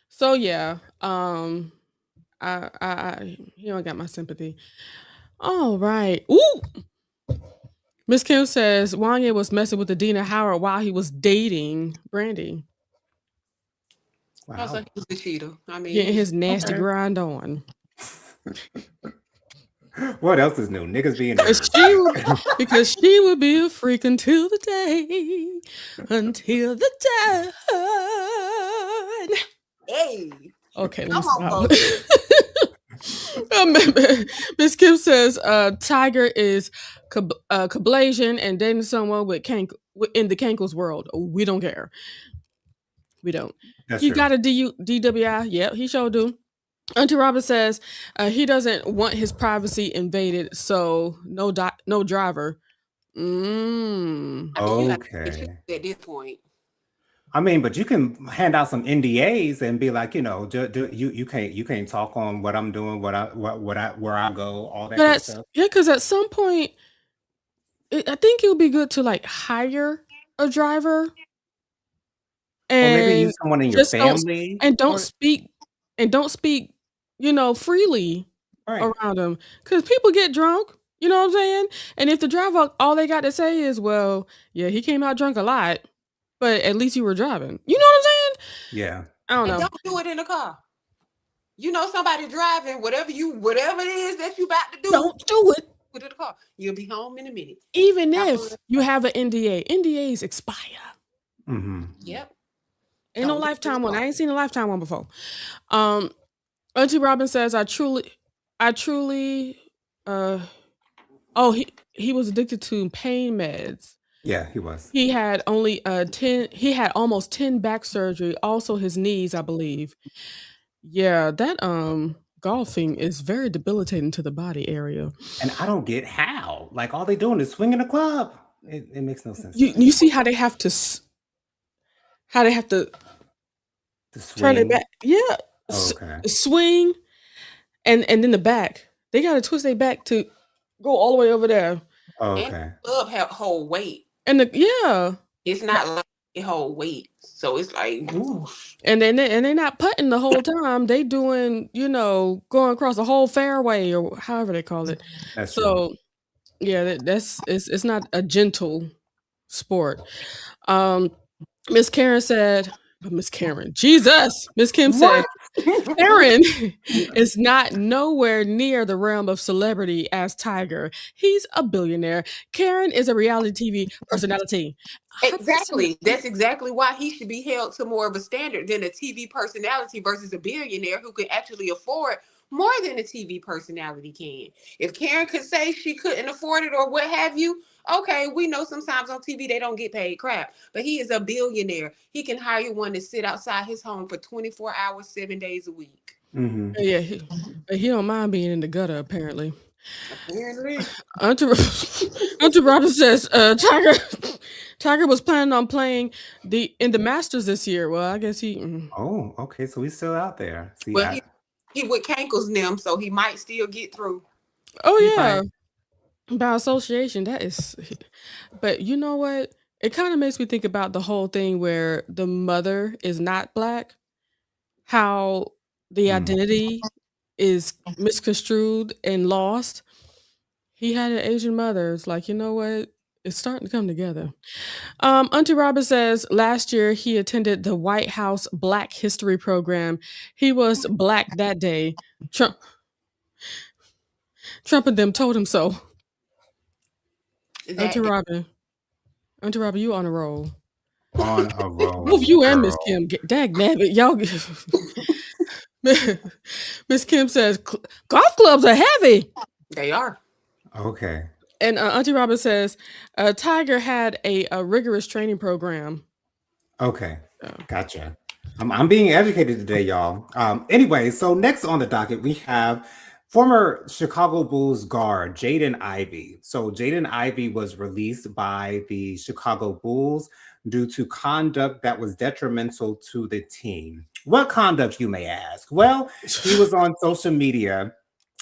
So yeah, I got my sympathy. All right. Ooh. Miss Kim says Wanye was messing with Adina Howard while he was dating Brandy. Also, Wow. he was a cheater. I mean, Getting his nasty grind on. What else is new? Niggas being nerds. Because she would be a freak until the day. Hey. Okay, let me Come on, stop. folks. Miss Kim says Tiger is Kablasian and dating someone with in the Cankles world. We don't care. We don't. That's He true. got a DWI. Yep, he sure do. Auntie Robert says he doesn't want his privacy invaded, so no driver. I mean, Okay. at this point. I mean, but you can hand out some NDAs and be like, you can't talk on what I'm doing, where I go, all that good stuff. Yeah, because at some point, I think it would be good to like hire a driver, Or maybe and use someone in your family, don't speak, freely right? around them, because people get drunk. You know what I'm saying? And if the driver, all they got to say is, "Well, yeah, he came out drunk a lot, but at least you were driving." You know what I'm saying? Yeah. I don't know. Don't do it in the car. You know somebody driving, whatever it is that you about to do. Don't do it. Put it in the car. You'll be home in a minute. Even if you have an NDA, NDAs expire. Mm-hmm. Yep. Ain't no lifetime one. I ain't seen a lifetime one before. Auntie Robin says, I truly he was addicted to pain meds. Yeah, he was. He had only he had almost 10 back surgery, also his knees, I believe. Yeah, that golfing is very debilitating to the body area. And I don't get how. Like all they doing is swinging a club. It makes no sense. You see how they have to turn it back. Yeah. Okay. Swing and then the back. They gotta twist their back to go all the way over there. Okay. And the club have whole weight. And it's not like it whole weight. So it's like, ooh. And they're not putting the whole time. They doing, going across the whole fairway or however they call it. That's so true. Yeah, it's not a gentle sport. Miss Karen said, Miss Karen, Jesus, Miss Kim said, Karen is not nowhere near the realm of celebrity as Tiger. He's a billionaire. Karen is a reality TV personality. Exactly. That's exactly why he should be held to more of a standard than a TV personality versus a billionaire who could actually afford more than a TV personality can. If Karen could say she couldn't afford it or what have you, okay, we know sometimes on TV they don't get paid crap, but he is a billionaire. He can hire one to sit outside his home for 24 hours, 7 days a week. Mm-hmm. Yeah, he don't mind being in the gutter, apparently. Apparently. Auntie Robin says, Tiger was planning on playing in the Masters this year. Well, I guess he. Oh, okay. So he's still out there. See, well, he with Cankles them, so he might still get through. Oh yeah, by association. That is, but you know what? It kind of makes me think about the whole thing where the mother is not Black, how the identity is misconstrued and lost. He had an Asian mother. It's like, you know what? It's starting to come together. Auntie Robert says last year he attended the White House Black History Program. He was black that day. Trump and them told him so. Auntie That Robin, you on a roll. On a roll, Both you and Miss girl. Kim. Dag nabbit, y'all. Miss Kim says golf clubs are heavy. they are. Okay. And Auntie Robin says Tiger had a rigorous training program. Okay. Oh. Gotcha. I'm being educated today, y'all. Anyway, so next on the docket, we have former Chicago Bulls guard Jaden Ivey. So Jaden Ivey was released by the Chicago Bulls due to conduct that was detrimental to the team. What conduct, you may ask? Well, he was on social media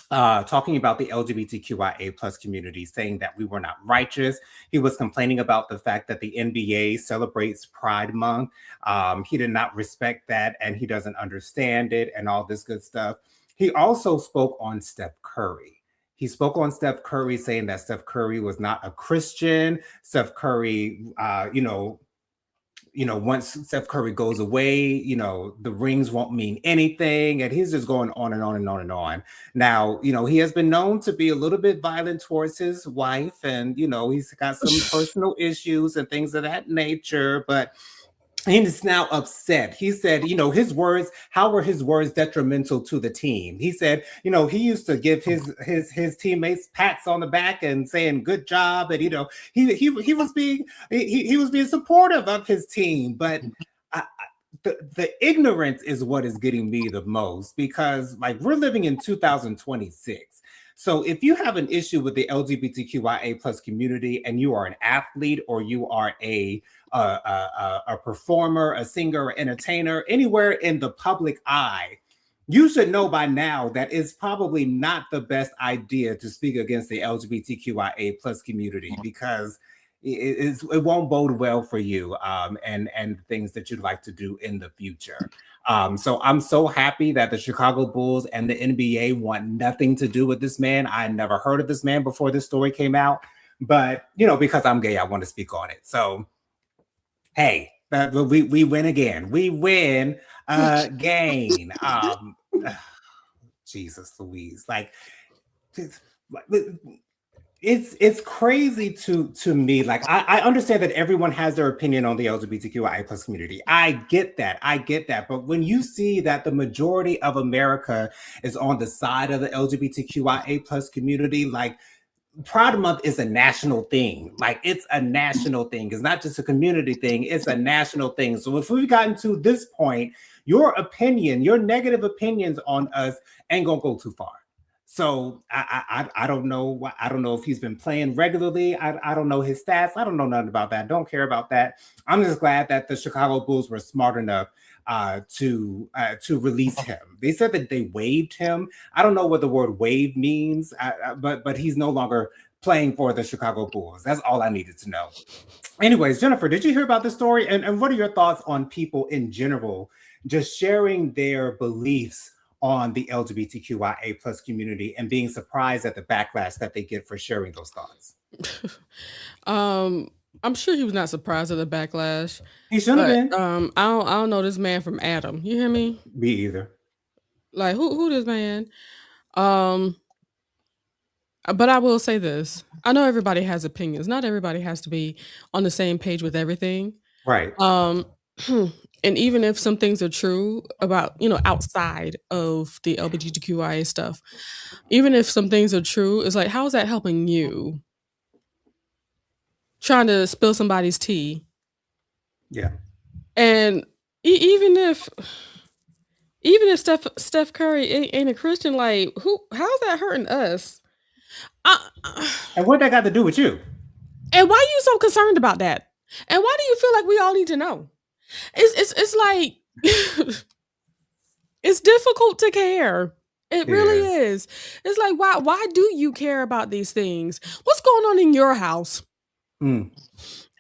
talking about the LGBTQIA plus community, saying that we were not righteous. He was complaining about the fact that the NBA celebrates Pride Month. He did not respect that, and he doesn't understand it, and all this good stuff. He also spoke on Steph Curry. He spoke on Steph Curry, saying that Steph Curry was not a Christian. Steph Curry, once Steph Curry goes away, the rings won't mean anything. And he's just going on and on and on and on. Now, he has been known to be a little bit violent towards his wife, and, he's got some personal issues and things of that nature. But he's now upset. He said, his words, how were his words detrimental to the team? He said, he used to give his teammates pats on the back and saying good job, and he was being supportive of his team. But the ignorance is what is getting me the most, because we're living in 2026. So if you have an issue with the LGBTQIA plus community and you are an athlete, or you are a performer, a singer, or entertainer, anywhere in the public eye, you should know by now that it's probably not the best idea to speak against the LGBTQIA plus community, because it won't bode well for you and things that you'd like to do in the future. So I'm so happy that the Chicago Bulls and the NBA want nothing to do with this man. I never heard of this man before this story came out, but because I'm gay, I want to speak on it. So hey, we win again. We win again. Jesus Louise, it's crazy to me. I understand that everyone has their opinion on the LGBTQIA plus community. I get that. But when you see that the majority of America is on the side of the LGBTQIA plus community, Pride Month is a national thing. It's a national thing. It's not just a community thing. It's a national thing. So if we've gotten to this point, your negative opinions on us ain't gonna go too far. So I don't know. I don't know if he's been playing regularly. I don't know his stats. I don't know nothing about that. Don't care about that. I'm just glad that the Chicago Bulls were smart enough to release him. They said that they waived him. I don't know what the word waive means, but he's no longer playing for the Chicago Bulls. That's all I needed to know. Anyways, Jennifer, did you hear about this story? And what are your thoughts on people in general just sharing their beliefs on the LGBTQIA plus community and being surprised at the backlash that they get for sharing those thoughts? I'm sure he was not surprised at the backlash. He should have been. I don't know this man from Adam. You hear me? Me either. Who this man? But I will say this. I know everybody has opinions. Not everybody has to be on the same page with everything. Right. And even if some things are true about, outside of the LGBTQIA stuff, even if some things are true, it's how is that helping you? Trying to spill somebody's tea. Yeah. And even if Steph Curry ain't a Christian, how's that hurting us? And what that got to do with you? And why are you so concerned about that? And why do you feel like we all need to know? It's it's difficult to care. It really is. It's why do you care about these things? What's going on in your house?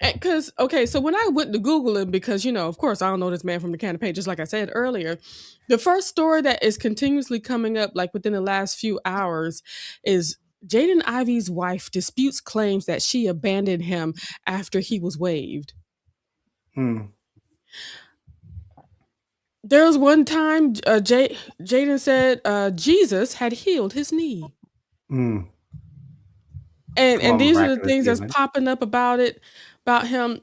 Because so when I went to Google it, because of course I don't know this man from the can of paint, just like I said earlier, the first story that is continuously coming up within the last few hours is Jaden Ivey's wife disputes claims that she abandoned him after he was waived. There was one time Jaden said Jesus had healed his knee. And these are the things that's popping up about him.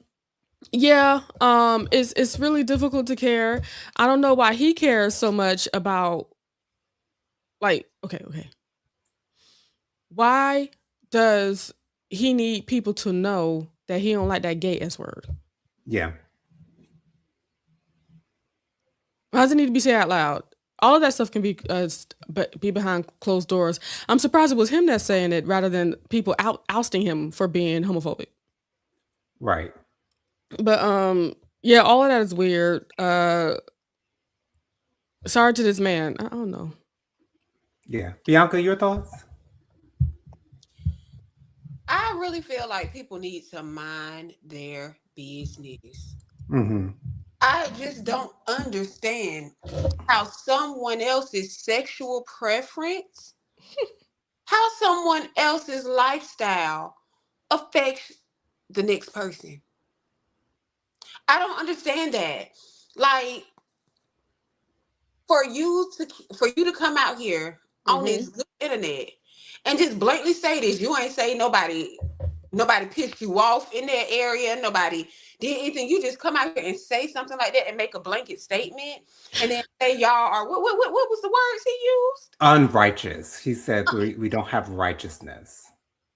Yeah, it's really difficult to care. I don't know why he cares so much about, like, okay. Why does he need people to know that he don't like that gay S word? Yeah. Why does it need to be said out loud? All of that stuff can be behind closed doors. I'm surprised it was him that's saying it rather than people ousting him for being homophobic. Right. But yeah, all of that is weird. Sorry to this man. I don't know. Yeah. Bianca, your thoughts? I really feel like people need to mind their business. I just don't understand how someone else's sexual preference, how someone else's lifestyle affects the next person. I don't understand that. Like, for you to come out here on this good internet and just blatantly say this, you ain't say nobody pissed you off in that area, nobody did anything. You just come out here and say something like that and make a blanket statement, and then say y'all are what was the words he used? Unrighteous. He said we don't have righteousness.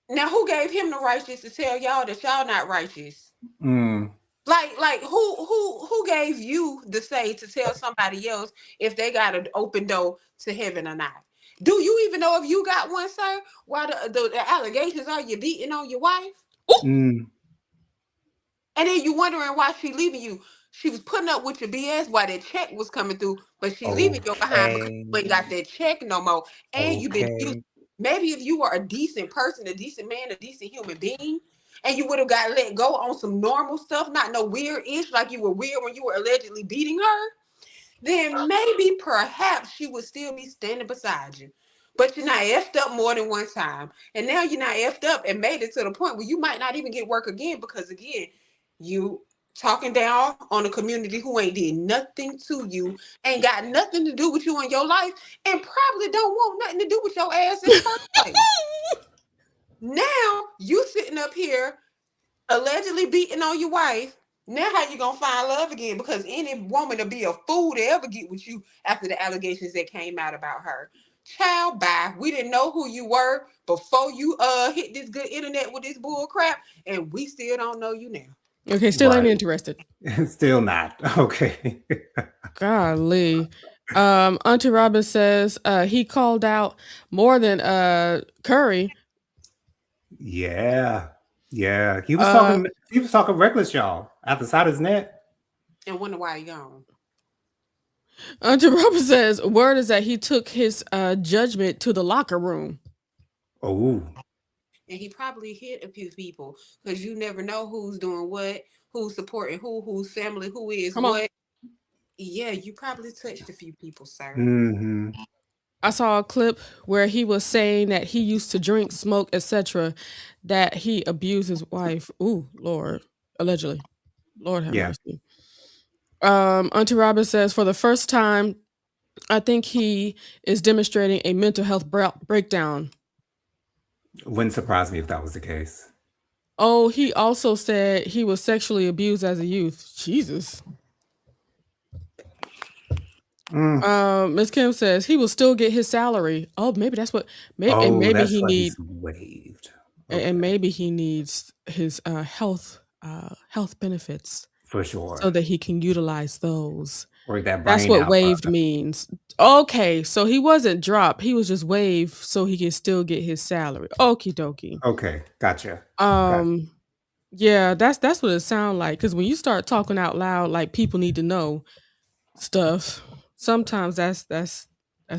Now, who gave him the righteous to tell y'all that y'all not righteous? Like who gave you the say to tell somebody else if they got an open door to heaven or not? Do you even know if you got one, sir? Why the allegations are you beating on your wife? And then you wondering why she leaving you. She was putting up with your BS while that check was coming through, but she leaving you behind because you ain't got that check no more. And you've been used. Maybe if you were a decent person, a decent man, a decent human being, and you would have got let go on some normal stuff, not no weird-ish, like you were weird when you were allegedly beating her, then maybe perhaps she would still be standing beside you. But you're not effed up more than one time. And now you're not effed up and made it to the point where you might not even get work again because, again, you talking down on a community who ain't did nothing to you, ain't got nothing to do with you in your life, and probably don't want nothing to do with your ass in the first place. Now, you sitting up here allegedly beating on your wife. Now how you gonna find love again? Because any woman to be a fool to ever get with you after the allegations that came out about her. Child, bye. We didn't know who you were before you hit this good internet with this bull crap, and we still don't know you now. Okay, still ain't interested. Still not. Okay. Golly. Auntie Robin says he called out more than Curry. Yeah. He was talking reckless, y'all, outside his net. And wonder why he gone. Auntie Robin says word is that he took his judgment to the locker room. Oh. And he probably hit a few people because you never know who's doing what, who's supporting who, whose family, who is what. Yeah, you probably touched a few people, sir. I saw a clip where he was saying that he used to drink, smoke, etc., that he abused his wife. Ooh, Lord. Allegedly. Lord have mercy. Auntie Robin says, for the first time, I think he is demonstrating a mental health breakdown. Wouldn't surprise me if that was the case. Oh, he also said he was sexually abused as a youth. Jesus. Miss Kim says he will still get his salary. Oh, maybe that's what. Maybe he needs waived. Okay. And maybe he needs his health benefits for sure, so that he can utilize those. Or that that's what waived means. Okay, so he wasn't dropped; he was just waived so he can still get his salary. Okie dokie. Okay, gotcha. Yeah, that's what it sounds like. Because when you start talking out loud, like people need to know stuff. Sometimes that's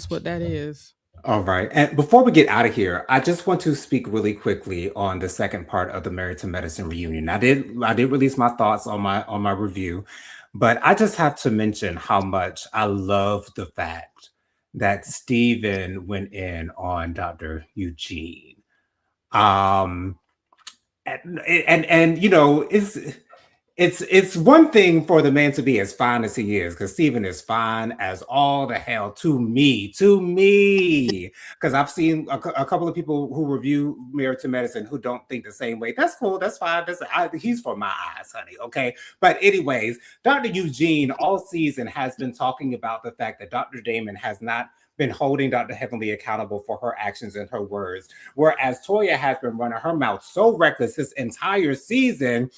what that is. All right. And before we get out of here, I just want to speak really quickly on the second part of the Married to Medicine reunion. I did release my thoughts on my review, but I just have to mention how much I love the fact that Steven went in on Dr. Eugene. Um, and you know, it's one thing for the man to be as fine as he is, because Steven is fine as all the hell to me. Because I've seen a couple of people who review Married to Medicine who don't think the same way. That's cool. That's fine. He's for my eyes, honey. Okay. But anyways, Dr. Eugene all season has been talking about the fact that Dr. Damon has not been holding Dr. Heavenly accountable for her actions and her words, whereas Toya has been running her mouth so reckless this entire season.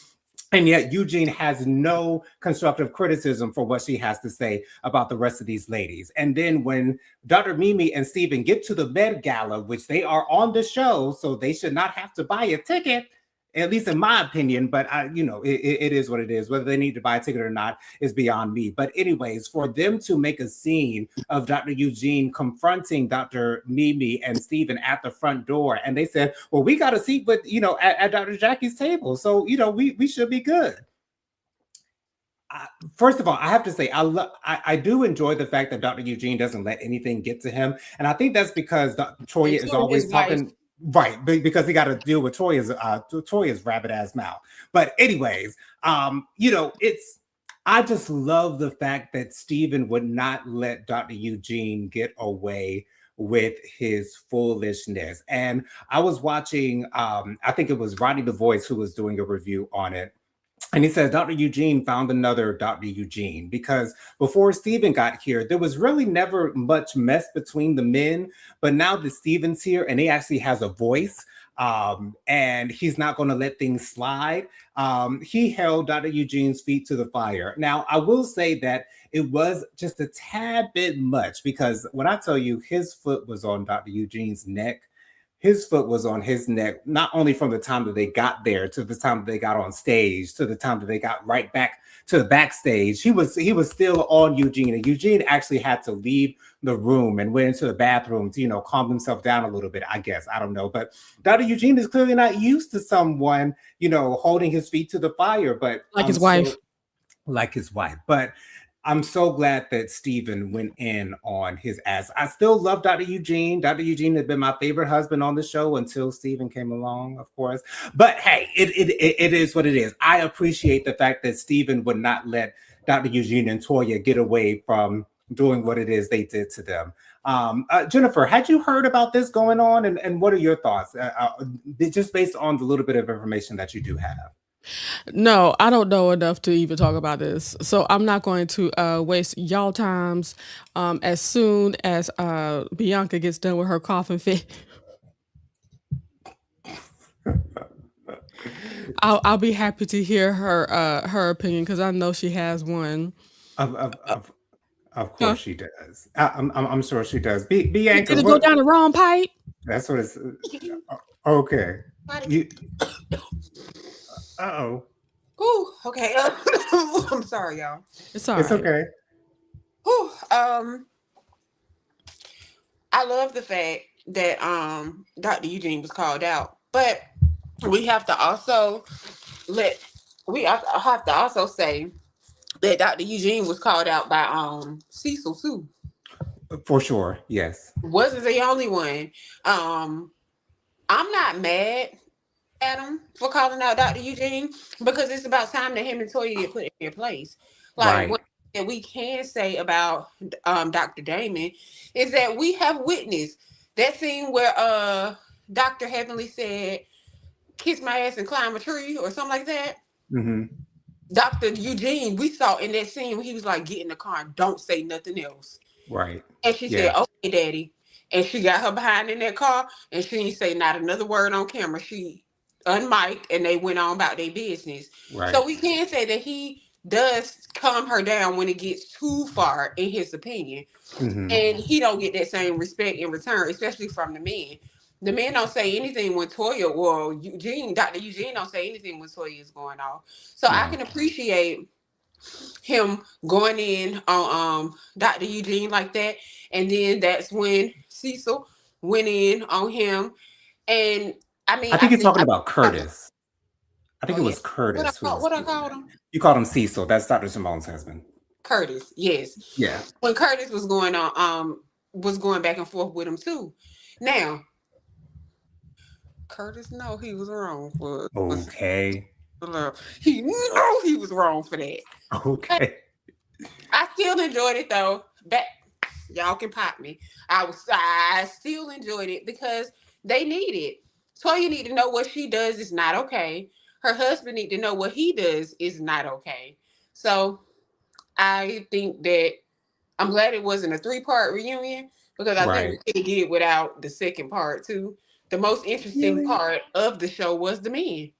And yet Eugene has no constructive criticism for what she has to say about the rest of these ladies. And then when Dr. Mimi and Steven get to the Met Gala, which they are on the show, so they should not have to buy a ticket, at least in my opinion, but it is what it is. Whether they need to buy a ticket or not is beyond me. But anyways, for them to make a scene of Dr. Eugene confronting Dr. Mimi and Steven at the front door, and they said, well, we got a seat with, at Dr. Jackie's table. So, we should be good. First of all, I have to say, I do enjoy the fact that Dr. Eugene doesn't let anything get to him. And I think that's because Toya is always talking. Right, because he got to deal with Toya's rabbit ass mouth. But anyways, I just love the fact that Steven would not let Dr. Eugene get away with his foolishness. And I was watching, I think it was Rodney the Voice who was doing a review on it. And he said Dr. Eugene found another Dr. Eugene, because before Steven got here, there was really never much mess between the men. But now that Steven's here and he actually has a voice, and he's not going to let things slide, he held Dr. Eugene's feet to the fire. Now, I will say that it was just a tad bit much, because when I tell you his foot was on Dr. Eugene's neck, his foot was on his neck, not only from the time that they got there to the time that they got on stage to the time that they got right back to the backstage. He was still on Eugene, and Eugene actually had to leave the room and went into the bathroom to, calm himself down a little bit, I guess. I don't know. But Dr. Eugene is clearly not used to someone, holding his feet to the fire, but like his wife. But I'm so glad that Steven went in on his ass. I still love Dr. Eugene. Dr. Eugene had been my favorite husband on the show until Steven came along, of course. But hey, it is what it is. I appreciate the fact that Steven would not let Dr. Eugene and Toya get away from doing what it is they did to them. Jennifer, had you heard about this going on? And what are your thoughts? Just based on the little bit of information that you do have. No, I don't know enough to even talk about this. So I'm not going to waste y'all times. As soon as Bianca gets done with her coughing fit, I'll be happy to hear her opinion, because I know she has one. Of course she does. I'm sure she does. Bianca, did it go down the wrong pipe? That's what it's. Okay. Uh-oh. Ooh, okay. I'm sorry, y'all. It's all right. It's okay. Ooh, I love the fact that Dr. Eugene was called out, but we have to also say that Dr. Eugene was called out by Cecil too. For sure, yes. Wasn't the only one. I'm not mad at him for calling out Dr. Eugene, because it's about time that him and Toya get put in their place. Like, right. What we can say about Dr. Damon is that we have witnessed that scene where Dr. Heavenly said, "Kiss my ass and climb a tree," or something like that. Mm-hmm. Dr. Eugene, we saw in that scene when he was like, "Get in the car and don't say nothing else." Right. And she said, "Okay, Daddy." And she got her behind in that car, and she didn't say not another word on camera. She unmiked, and they went on about their business. Right. So we can say that he does calm her down when it gets too far, in his opinion. Mm-hmm. And he don't get that same respect in return, especially from the men. The men don't say anything when Toya, or Dr. Eugene don't say anything when Toya is going off. So I can appreciate him going in on Dr. Eugene like that. And then that's when Cecil went in on him. And I mean, I think you're talking about Curtis. I think it was Curtis. What I called him? You called him Cecil. That's Dr. Simone's husband. Curtis, yes. Yeah. When Curtis was going on, was going back and forth with him too. Now, Curtis know he was wrong for Okay. he knew he was wrong for that. But Okay. I still enjoyed it though. Y'all can pop me. I still enjoyed it because they need it. Toya need to know what she does is not okay. Her husband need to know what he does is not okay. So I think that I'm glad it wasn't a 3-part reunion because I think Right. we could have did without the second part too. The most interesting Really? part of the show was the men.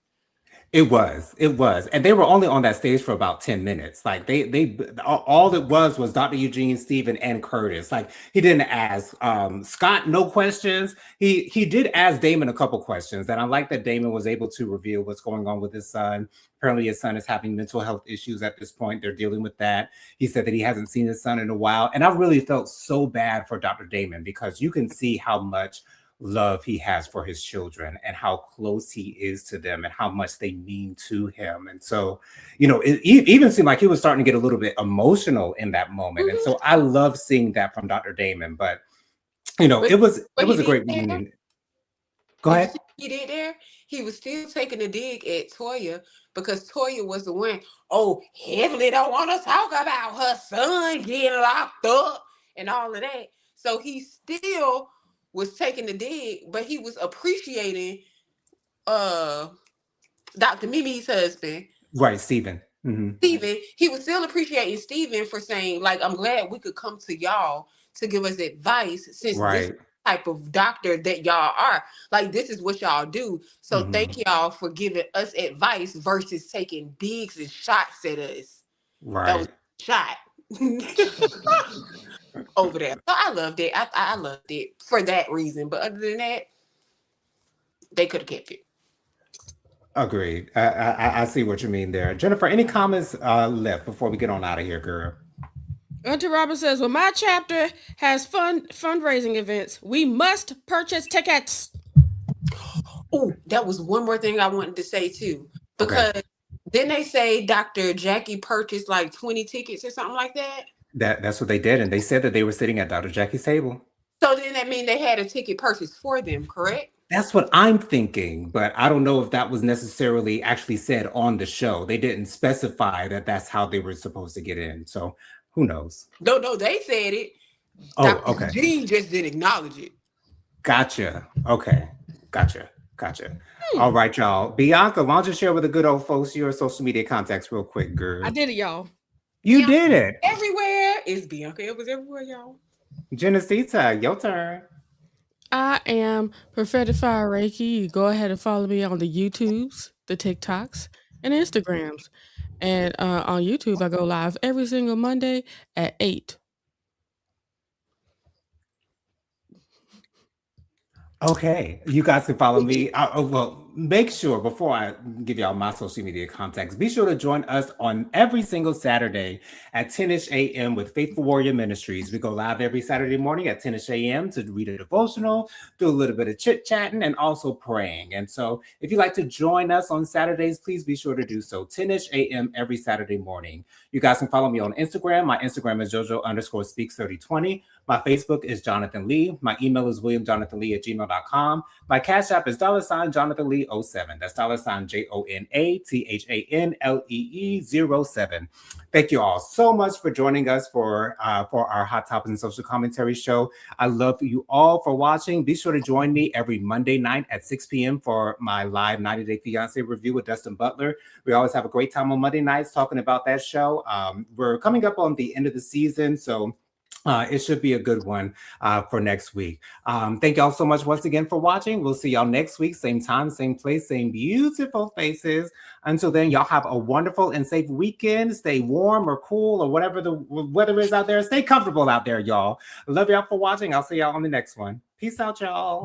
It was, and they were only on that stage for about 10 minutes. Like all it was Dr. Eugene, Stephen, and Curtis. Like he didn't ask Scott no questions. He did ask Damon a couple questions, and I like that Damon was able to reveal what's going on with his son. Apparently, his son is having mental health issues at this point. They're dealing with that. He said that he hasn't seen his son in a while, and I really felt so bad for Dr. Damon because you can see how much love he has for his children and how close he is to them and how much they mean to him. And so, it even seemed like he was starting to get a little bit emotional in that moment. And so I love seeing that from Dr. Damon, but it was a great reunion. Go ahead. He did there. He was still taking a dig at Toya because Toya was the one. Oh, Heavenly don't want to talk about her son getting locked up and all of that. So he still was taking the dig, but he was appreciating Dr. Mimi's husband. Right, Stephen. Mm-hmm. Stephen, he was still appreciating Stephen for saying, like, I'm glad we could come to y'all to give us advice since this type of doctor that y'all are. Like, this is what y'all do. So thank y'all for giving us advice versus taking digs and shots at us. Right. That was a shot. Over there. So I loved it. I loved it for that reason. But other than that, they could have kept it. Agreed. I see what you mean there. Jennifer, any comments left before we get on out of here, girl? Auntie Robin says, well, my chapter has fundraising events. We must purchase tickets. Oh, that was one more thing I wanted to say too. Because didn't they say Dr. Jackie purchased like 20 tickets or something like that? That's what they did. And they said that they were sitting at Dr. Jackie's table. So then that means they had a ticket purchased for them, correct? That's what I'm thinking, but I don't know if that was necessarily actually said on the show. They didn't specify that that's how they were supposed to get in. So who knows? No, they said it. Oh, Dr. okay. Gene just didn't acknowledge it. Gotcha. Okay. Gotcha. All right, y'all. Bianca, why don't you share with the good old folks your social media contacts real quick, girl? I did it, y'all. You did it. Everywhere is Bianca. It was everywhere, y'all. Genesita, your turn. I am Prophetic Fire Reiki. You go ahead and follow me on the YouTubes, the TikToks, and Instagrams. And on YouTube, I go live every single Monday at 8. Okay, you guys can follow me. Well, make sure before I give y'all my social media contacts, be sure to join us on every single Saturday at 10ish a.m. with Faithful Warrior Ministries. We go live every Saturday morning at 10ish a.m. to read a devotional, do a little bit of chit-chatting, and also praying. And so if you'd like to join us on Saturdays, please be sure to do so. 10ish a.m. every Saturday morning. You guys can follow me on Instagram. My Instagram is JoJo_speaks3020. My Facebook is Jonathan Lee. My email is williamjonathanlee@gmail.com. My Cash App is $JohnathanLee07. That's $JONATHANLEE07. Thank you all so much for joining us for our Hot Topics and Social Commentary show. I love you all for watching. Be sure to join me every Monday night at 6 p.m. for my live 90 Day Fiance review with Dustin Butler. We always have a great time on Monday nights talking about that show. We're coming up on the end of the season, so it should be a good one for next week. Thank y'all so much once again for watching. We'll see y'all next week, same time, same place, same beautiful faces. Until then, y'all have a wonderful and safe weekend. Stay warm or cool or whatever the weather is out there. Stay comfortable out there, y'all. Love y'all for watching. I'll see y'all on the next one. Peace out, y'all.